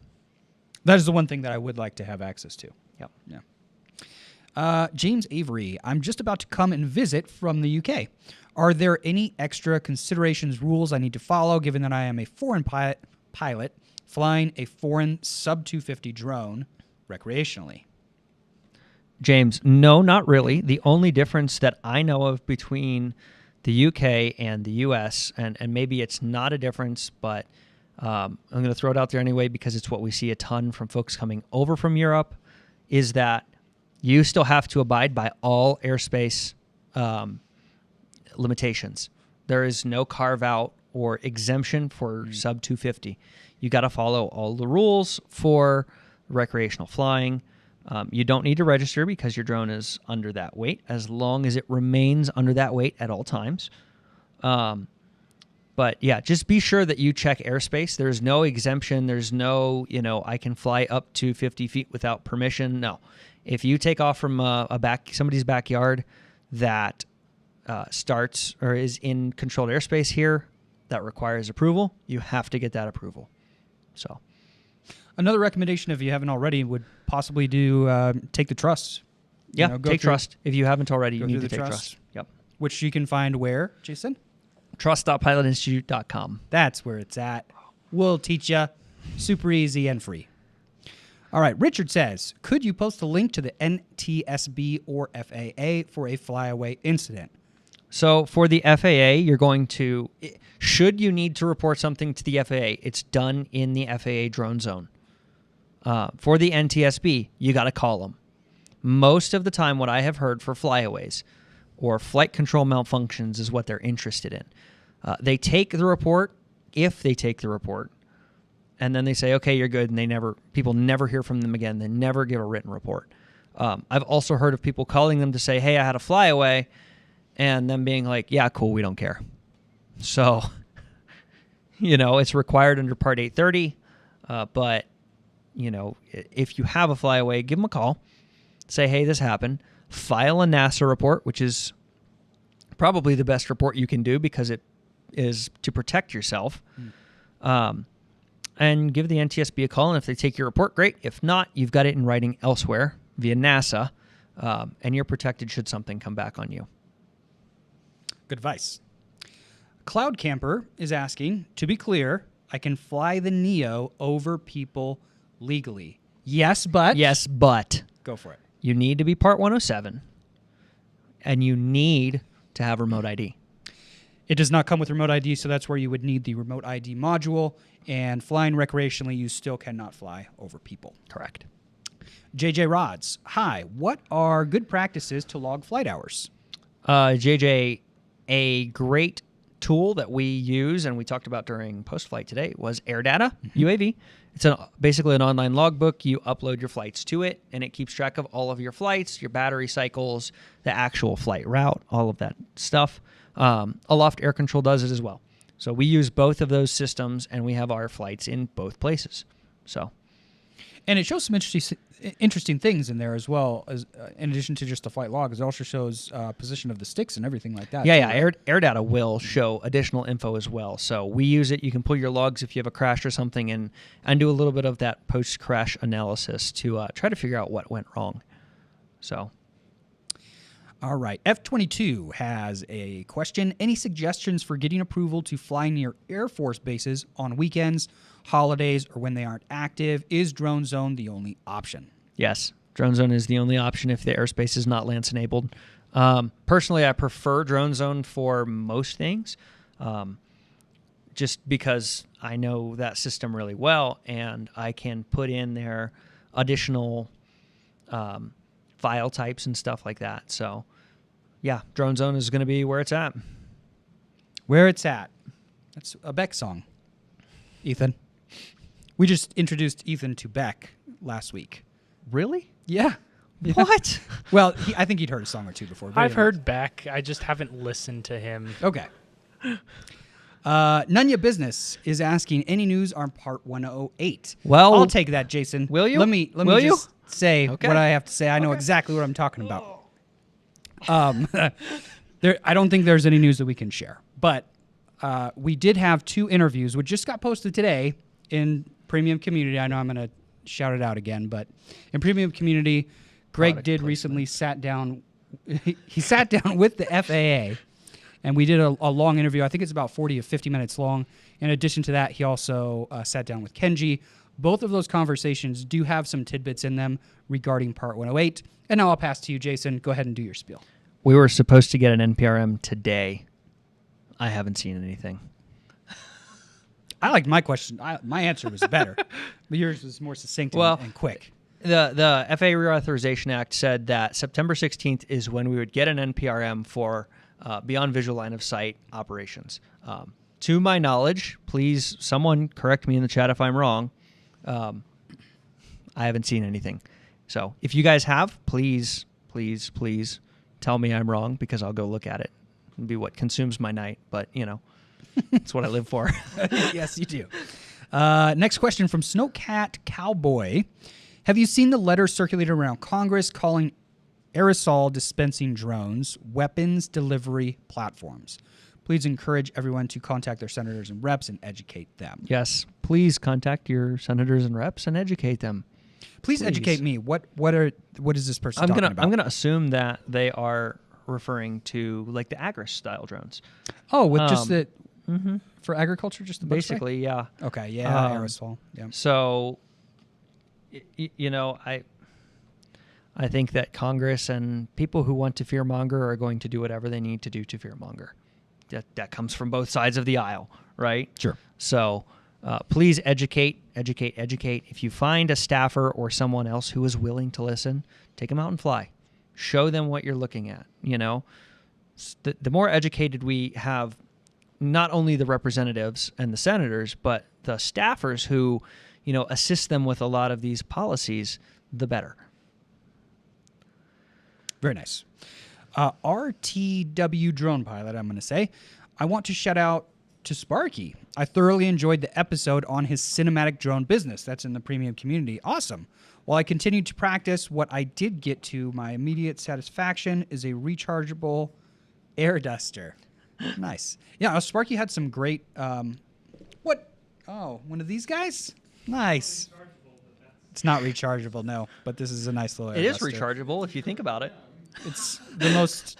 Speaker 2: That is the one thing that I would like to have access to.
Speaker 1: Yep.
Speaker 2: Yeah. James Avery, I'm just about to come and visit from the UK. Are there any extra considerations, rules I need to follow, given that I am a foreign pilot flying a foreign sub-250 drone recreationally?
Speaker 1: James, no, not really. The only difference that I know of between the UK and the US, and maybe it's not a difference, but I'm going to throw it out there anyway because it's what we see a ton from folks coming over from Europe, is that you still have to abide by all airspace limitations. There is no carve out or exemption for sub 250. You got to follow all the rules for recreational flying. You don't need to register because your drone is under that weight, as long as it remains under that weight at all times. But yeah, just be sure that you check airspace. There's no exemption. There's no, I can fly up to 50 feet without permission. No. If you take off from somebody's backyard that starts or is in controlled airspace here that requires approval, you have to get that approval. So
Speaker 2: another recommendation, if you haven't already, would possibly do take the trust.
Speaker 1: Yeah, take trust. If you haven't already, you need to take trust. Yep.
Speaker 2: Which you can find where, Jason?
Speaker 1: Trust.pilotinstitute.com.
Speaker 2: That's where it's at. We'll teach you. Super easy and free. All right. Richard says, could you post a link to the NTSB or FAA for a flyaway incident?
Speaker 1: So for the FAA, you're going to, should you need to report something to the FAA, it's done in the FAA drone zone. For the NTSB, you got to call them. Most of the time, what I have heard for flyaways or flight control malfunctions is what they're interested in. They take the report, if they take the report, and then they say, okay, you're good, and people never hear from them again. They never give a written report. I've also heard of people calling them to say, hey, I had a flyaway, and them being like, yeah, cool, we don't care. So, it's required under Part 830, but, if you have a flyaway, give them a call, say, hey, this happened, file a NASA report, which is probably the best report you can do because it is to protect yourself, and give the NTSB a call, and if they take your report, great. If not, you've got it in writing elsewhere via NASA, and you're protected should something come back on you.
Speaker 2: Good advice. Cloud Camper is asking, to be clear, I can fly the Neo over people legally. Yes, but...
Speaker 1: Yes, but...
Speaker 2: Go for it.
Speaker 1: You need to be Part 107, and you need to have remote ID.
Speaker 2: It does not come with remote ID, so that's where you would need the remote ID module, and flying recreationally, you still cannot fly over people.
Speaker 1: Correct.
Speaker 2: JJ Rods, hi, what are good practices to log flight hours?
Speaker 1: JJ, a great tool that we use and we talked about during post-flight today was AirData, UAV. It's basically an online logbook. You upload your flights to it, and it keeps track of all of your flights, your battery cycles, the actual flight route, all of that stuff. Aloft Air Control does it as well. So we use both of those systems, and we have our flights in both places. So,
Speaker 2: and it shows some interesting things in there as well, as in addition to just the flight log. It also shows position of the sticks and everything like that.
Speaker 1: Yeah, yeah. AirData will show additional info as well. So we use it. You can pull your logs if you have a crash or something, and do a little bit of that post-crash analysis to try to figure out what went wrong. So.
Speaker 2: All right. F22 has a question. Any suggestions for getting approval to fly near Air Force bases on weekends, holidays, or when they aren't active? Is Drone Zone the only option?
Speaker 1: Yes. Drone Zone is the only option if the airspace is not Lance enabled. Personally, I prefer Drone Zone for most things, just because I know that system really well, and I can put in their additional file types and stuff like that. So, yeah, Drone Zone is going to be where it's at.
Speaker 2: Where it's at. That's a Beck song, Ethan. We just introduced Ethan to Beck last week.
Speaker 1: Really?
Speaker 2: Yeah.
Speaker 1: What?
Speaker 2: Well, I think he'd heard a song or two before.
Speaker 3: I've heard Beck. I just haven't listened to him.
Speaker 2: Okay. Nunya Business is asking any news on Part 108.
Speaker 1: Well,
Speaker 2: I'll take that, Jason.
Speaker 1: will you?
Speaker 2: Let me
Speaker 1: Will you?
Speaker 2: just say
Speaker 1: Okay.
Speaker 2: what I have to say. I know exactly what I'm talking about. I don't think there's any news that we can share, but we did have 2 interviews, which just got posted today in Premium Community. I know I'm going to shout it out again, but in Premium Community, Greg
Speaker 1: Product
Speaker 2: did
Speaker 1: placement.
Speaker 2: recently sat down. He sat down with the FAA, and we did a long interview. I think it's about 40 to 50 minutes long. In addition to that, he also sat down with Kenji. Both of those conversations do have some tidbits in them regarding Part 108. And now I'll pass to you, Jason. Go ahead and do your spiel.
Speaker 1: We were supposed to get an NPRM today. I haven't seen anything.
Speaker 2: I liked my question. My answer was better, but yours was more succinct and quick.
Speaker 1: The FAA Reauthorization Act said that September 16th is when we would get an NPRM for beyond visual line of sight operations. To my knowledge, please, someone correct me in the chat if I'm wrong. I haven't seen anything. So if you guys have, please tell me I'm wrong, because I'll go look at it. It'll be what consumes my night, but it's what I live for.
Speaker 2: Yes, you do. Next question from Snowcat Cowboy. Have you seen the letter circulated around Congress calling aerosol dispensing drones weapons delivery platforms? Please encourage everyone to contact their senators and reps and educate them.
Speaker 1: Yes, please contact your senators and reps and educate them.
Speaker 2: Please educate me. What is this person talking about?
Speaker 1: I'm gonna assume that they are referring to like the Agris style drones.
Speaker 2: Oh, with just the for agriculture, just the
Speaker 1: basically, yeah.
Speaker 2: Okay, yeah, aerosol. Yeah.
Speaker 1: So, I think that Congress and people who want to fearmonger are going to do whatever they need to do to fearmonger. That comes from both sides of the aisle, right?
Speaker 2: Sure.
Speaker 1: So, please educate. If you find a staffer or someone else who is willing to listen, take them out and fly. Show them what you're looking at. The more educated we have, not only the representatives and the senators, but the staffers who, assist them with a lot of these policies, the better.
Speaker 2: Very nice. RTW Drone Pilot, I'm going to say. I want to shout out to Sparky. I thoroughly enjoyed the episode on his cinematic drone business. That's in the premium community. Awesome. While I continued to practice, what I did get to my immediate satisfaction is a rechargeable air duster. Nice. Yeah, Sparky had some great... what? Oh, one of these guys? Nice. It's not rechargeable, no, but this is a nice little air
Speaker 1: It is
Speaker 2: duster.
Speaker 1: rechargeable if you think about it.
Speaker 2: It's the most,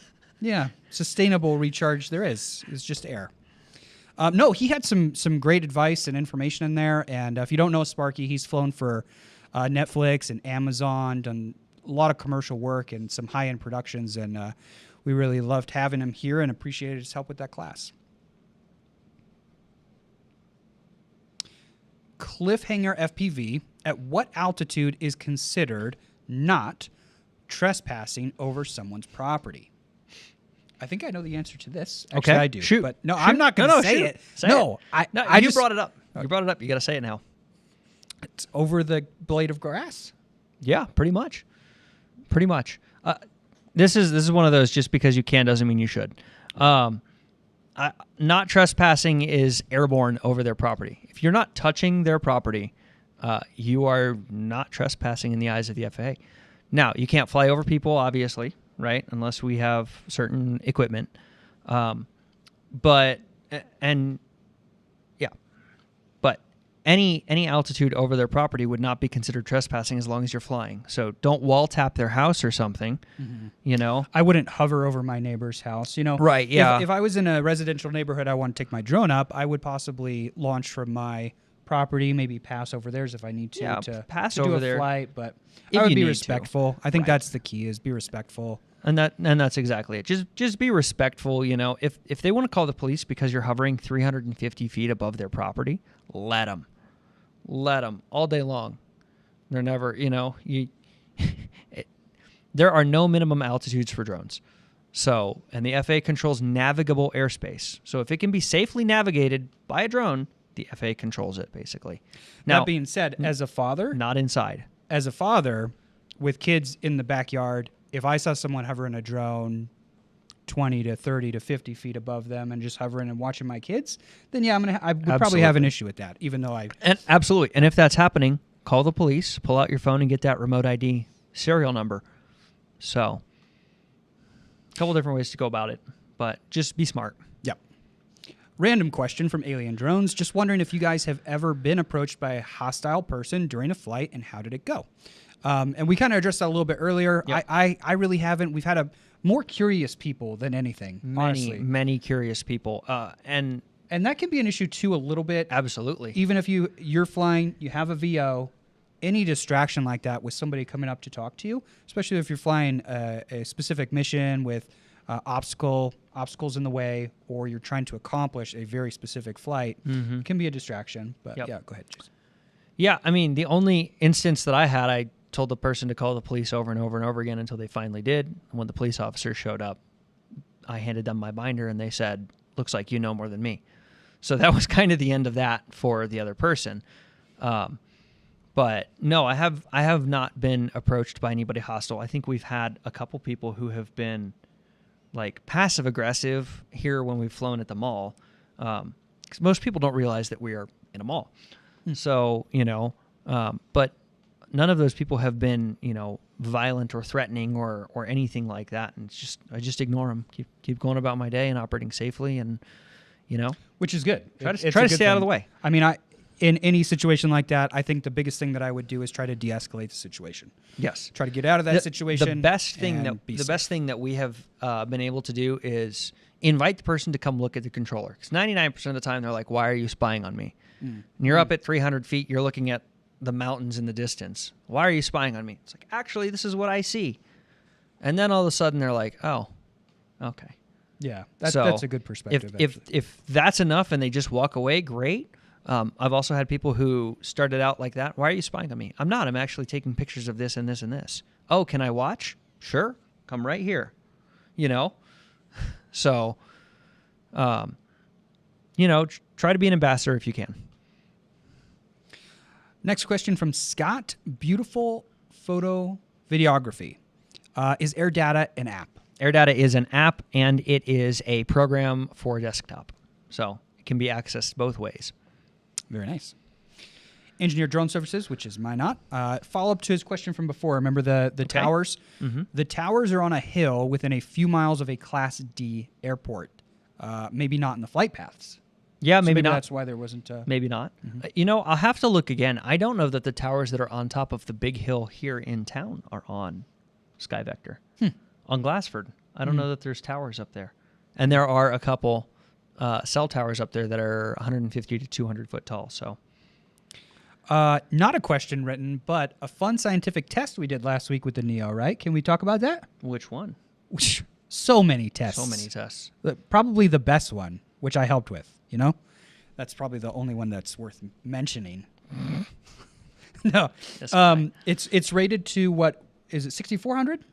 Speaker 2: sustainable recharge there is. It's just air. No, he had some great advice and information in there. And if you don't know Sparky, he's flown for Netflix and Amazon, done a lot of commercial work and some high-end productions. And we really loved having him here and appreciated his help with that class. Cliffhanger FPV, at what altitude is considered not trespassing over someone's property? I think I know the answer to this. Actually,
Speaker 1: Okay.
Speaker 2: I do.
Speaker 1: Shoot.
Speaker 2: But no,
Speaker 1: Shoot.
Speaker 2: I'm not going to say
Speaker 1: shoot.
Speaker 2: it.
Speaker 1: Say
Speaker 2: no,
Speaker 1: it.
Speaker 2: I
Speaker 1: you
Speaker 2: just
Speaker 1: brought it up. You brought it up. You got to say it now.
Speaker 2: It's over the blade of grass.
Speaker 1: Yeah, pretty much. Pretty much. This is one of those just because you can doesn't mean you should. Not trespassing is airborne over their property. If you're not touching their property, you are not trespassing in the eyes of the FAA. Now, you can't fly over people, obviously, right? Unless we have certain equipment. But any altitude over their property would not be considered trespassing as long as you're flying. So don't wall tap their house or something,
Speaker 2: I wouldn't hover over my neighbor's house,
Speaker 1: Right, yeah.
Speaker 2: If I was in a residential neighborhood, I want to take my drone up, I would possibly launch from my property, maybe pass over theirs if I need to.
Speaker 1: Yeah,
Speaker 2: to
Speaker 1: pass
Speaker 2: to
Speaker 1: over
Speaker 2: do a
Speaker 1: there
Speaker 2: flight, but
Speaker 1: if
Speaker 2: I would
Speaker 1: you
Speaker 2: be
Speaker 1: need to.
Speaker 2: respectful. I think
Speaker 1: Right.
Speaker 2: that's the key, is be respectful.
Speaker 1: And that's exactly it. Just be respectful, If they want to call the police because you're hovering 350 feet above their property, let them. Let them all day long. They're never, there are no minimum altitudes for drones. So, and the FAA controls navigable airspace. So if it can be safely navigated by a drone, the FAA controls it, basically. Now,
Speaker 2: That being said, as a father,
Speaker 1: not inside.
Speaker 2: as a father with kids in the backyard, if I saw someone hovering a drone, 20 to 30 to 50 feet above them and just hovering and watching my kids, then yeah, I would probably have an issue with that, even though
Speaker 1: absolutely. And if that's happening, call the police, pull out your phone and get that remote ID serial number. So a couple different ways to go about it, but just be smart.
Speaker 2: Yep. Random question from Alien Drones. Just wondering if you guys have ever been approached by a hostile person during a flight, and how did it go? And we kind of addressed that a little bit earlier.
Speaker 1: Yep.
Speaker 2: I really haven't. We've had more curious people than anything, honestly.
Speaker 1: Many curious people. And
Speaker 2: that can be an issue too a little bit.
Speaker 1: Absolutely.
Speaker 2: Even if you're flying, you have a VO, any distraction like that with somebody coming up to talk to you, especially if you're flying a specific mission with obstacles in the way, or you're trying to accomplish a very specific flight, it can be a distraction. But yeah, go ahead, Jason.
Speaker 1: Yeah, I mean, the only instance that I had, I told the person to call the police over and over and over again until they finally did. And when the police officer showed up, I handed them my binder and they said, "Looks like you know more than me." So that was kind of the end of that for the other person. But no, I have not been approached by anybody hostile. I think we've had a couple people who have been like passive aggressive here when we've flown at the mall. 'Cause most people don't realize that we are in a mall. So, but none of those people have been, violent or threatening or anything like that. And it's just, I just ignore them, keep going about my day and operating safely. And,
Speaker 2: which is good.
Speaker 1: Try to stay out of the way.
Speaker 2: I mean, in any situation like that, I think the biggest thing that I would do is try to de-escalate the situation.
Speaker 1: Yes.
Speaker 2: Try to get out of that situation.
Speaker 1: The best thing that we have been able to do is invite the person to come look at the controller. Because 99% of the time they're like, "Why are you spying on me?" And you're up at 300 feet, you're looking at the mountains in the distance. "Why are you spying on me?" It's like, "Actually, this is what I see." And then all of a sudden they're like, "Oh, okay."
Speaker 2: Yeah, that's a good perspective.
Speaker 1: If that's enough and they just walk away, great. I've also had people who started out like that. "Why are you spying on me?" "I'm not. I'm actually taking pictures of this and this and this." "Oh, can I watch?" "Sure. Come right here." So, try to be an ambassador if you can.
Speaker 2: Next question from Scott. Beautiful photo videography. Is AirData an app?
Speaker 1: AirData is an app, and it is a program for desktop. So it can be accessed both ways.
Speaker 2: Very nice. Engineer Drone Services, which is my not. Follow-up to his question from before. Remember the towers? Mm-hmm. The towers are on a hill within a few miles of a Class D airport. Maybe not in the flight paths.
Speaker 1: Yeah,
Speaker 2: so
Speaker 1: maybe not.
Speaker 2: That's why there wasn't.
Speaker 1: Maybe not. Mm-hmm. I'll have to look again. I don't know that the towers that are on top of the big hill here in town are on SkyVector. On Glassford, I don't know that there's towers up there. And there are a couple cell towers up there that are 150 to 200 foot tall. So,
Speaker 2: not a question written, but a fun scientific test we did last week with the Neo, right? Can we talk about that?
Speaker 1: Which one?
Speaker 2: So many tests.
Speaker 1: So many tests.
Speaker 2: Probably the best one, which I helped with. That's probably the only one that's worth mentioning. No, it's rated to what is it? 6,400?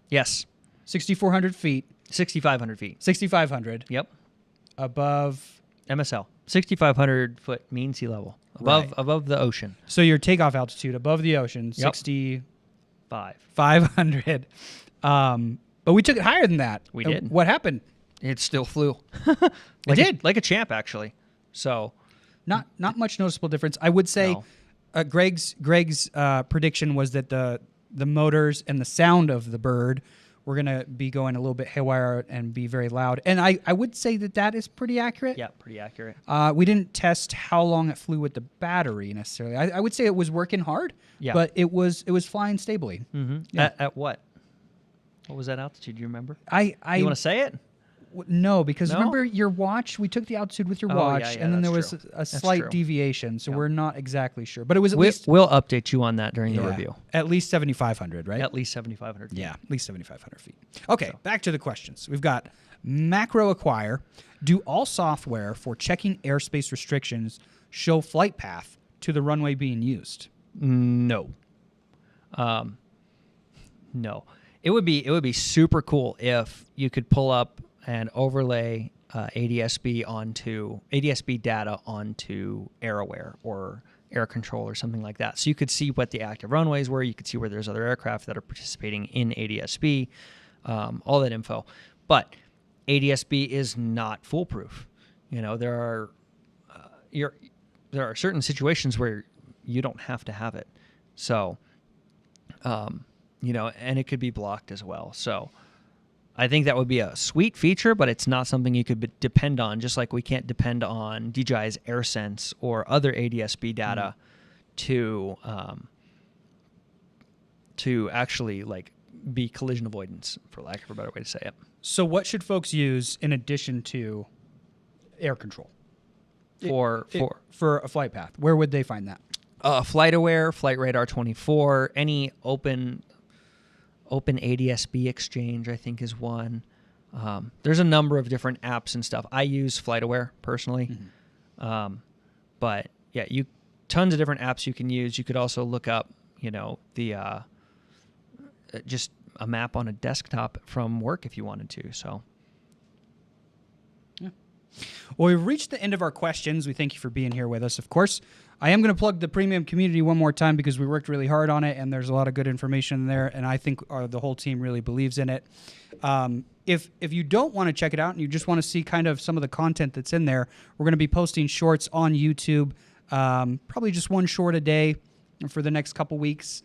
Speaker 1: Yes,
Speaker 2: 6,400 feet.
Speaker 1: 6,500 feet.
Speaker 2: 6,500.
Speaker 1: Yep.
Speaker 2: Above
Speaker 1: MSL, 6,500 foot mean sea level, above the ocean.
Speaker 2: So your takeoff altitude above the ocean, 6,500. 500. But we took it higher than that.
Speaker 1: We did.
Speaker 2: What happened?
Speaker 1: It still flew.
Speaker 2: It did.
Speaker 1: Like a champ, actually. So,
Speaker 2: not much noticeable difference. I would say Greg's prediction was that the motors and the sound of the bird were going to be going a little bit haywire and be very loud. And I would say that is pretty accurate.
Speaker 1: Yeah, pretty accurate.
Speaker 2: We didn't test how long it flew with the battery necessarily. I would say it was working hard, but it was flying stably.
Speaker 1: Mm-hmm. Yeah. At what? What was that altitude? Do you remember? You want to say it?
Speaker 2: No, because remember your watch? We took the altitude with your watch, and then there was a slight deviation, so we're not exactly sure. But it was at least...
Speaker 1: We'll update you on that during the review.
Speaker 2: At least 7,500, right?
Speaker 1: At least 7,500 feet.
Speaker 2: Yeah, at least 7,500 feet. Okay, back to the questions. We've got Macro Acquire. Do all software for checking airspace restrictions show flight path to the runway being used?
Speaker 1: No. No. It would be super cool if you could pull up and overlay ADS-B data onto AirAware or Air Control or something like that. So you could see what the active runways were. You could see where there's other aircraft that are participating in ADS-B, all that info. But ADS-B is not foolproof. You know, there are certain situations where you don't have to have it. So, you know, and it could be blocked as well. So I think that would be a sweet feature, but it's not something you could depend on, just like we can't depend on DJI's AirSense or other ADS-B data to actually like be collision avoidance, for lack of a better way to say it.
Speaker 2: So what should folks use in addition to air control for a flight path? Where would they find that?
Speaker 1: FlightAware, Flight Radar 24, any open ADS-B exchange, I think, is one. There's a number of different apps and stuff. I use FlightAware personally. But yeah, tons of different apps you can use. You could also look up, you know, the just a map on a desktop from work if you wanted to. So,
Speaker 2: yeah. Well, we've reached the end of our questions. We thank you for being here with us. Of course, I am going to plug the premium community one more time because we worked really hard on it, and there's a lot of good information there, and I think the whole team really believes in it. If you don't want to check it out and you just want to see kind of some of the content that's in there, we're going to be posting shorts on YouTube, probably just one short a day for the next couple weeks,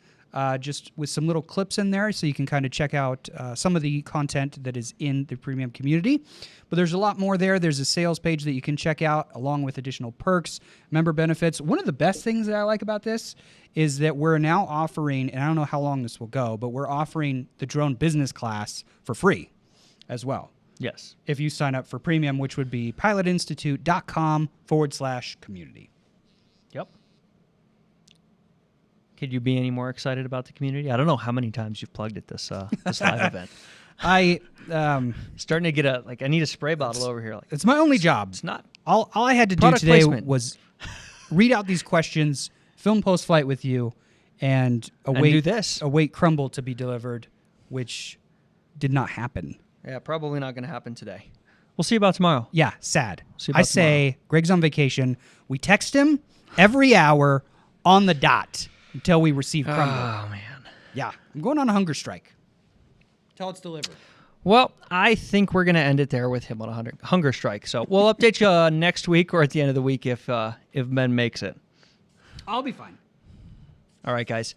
Speaker 2: just with some little clips in there so you can kind of check out some of the content that is in the premium community. But there's a lot more there. There's a sales page that you can check out along with additional perks, member benefits. One of the best things that I like about this is that we're now offering, and I don't know how long this will go, but we're offering the drone business class for free as well.
Speaker 1: yes.
Speaker 2: If you sign up for premium, which would be pilotinstitute.com/community.
Speaker 1: Yep. Could you be any more excited about the community? I don't know how many times you've plugged it this live event. Starting to get I need a spray bottle over here. Like,
Speaker 2: It's my only job.
Speaker 1: it's not.
Speaker 2: All I had to do
Speaker 1: Product
Speaker 2: today
Speaker 1: placement.
Speaker 2: was read out these questions, film post-flight with you, and
Speaker 1: do this.
Speaker 2: await crumble to be delivered, which did not happen.
Speaker 1: Yeah, probably not going to happen today. We'll see about tomorrow.
Speaker 2: Yeah, sad.
Speaker 1: See about
Speaker 2: I say Greg's on vacation. We text him every hour on the dot until we receive crumble.
Speaker 1: Oh, man.
Speaker 2: Yeah, I'm going on a hunger strike until it's delivered.
Speaker 1: Well, I think we're going to end it there with him on a hunger strike. So we'll update you next week or at the end of the week if Ben makes it.
Speaker 2: I'll be fine.
Speaker 1: All right, guys.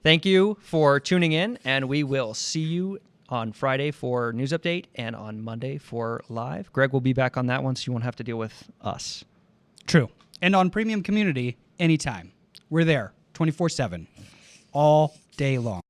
Speaker 1: Thank you for tuning in, and we will see you on Friday for news update and on Monday for live. Greg will be back on that one, so you won't have to deal with us.
Speaker 2: True. And on Premium Community, anytime. We're there 24/7, all day long.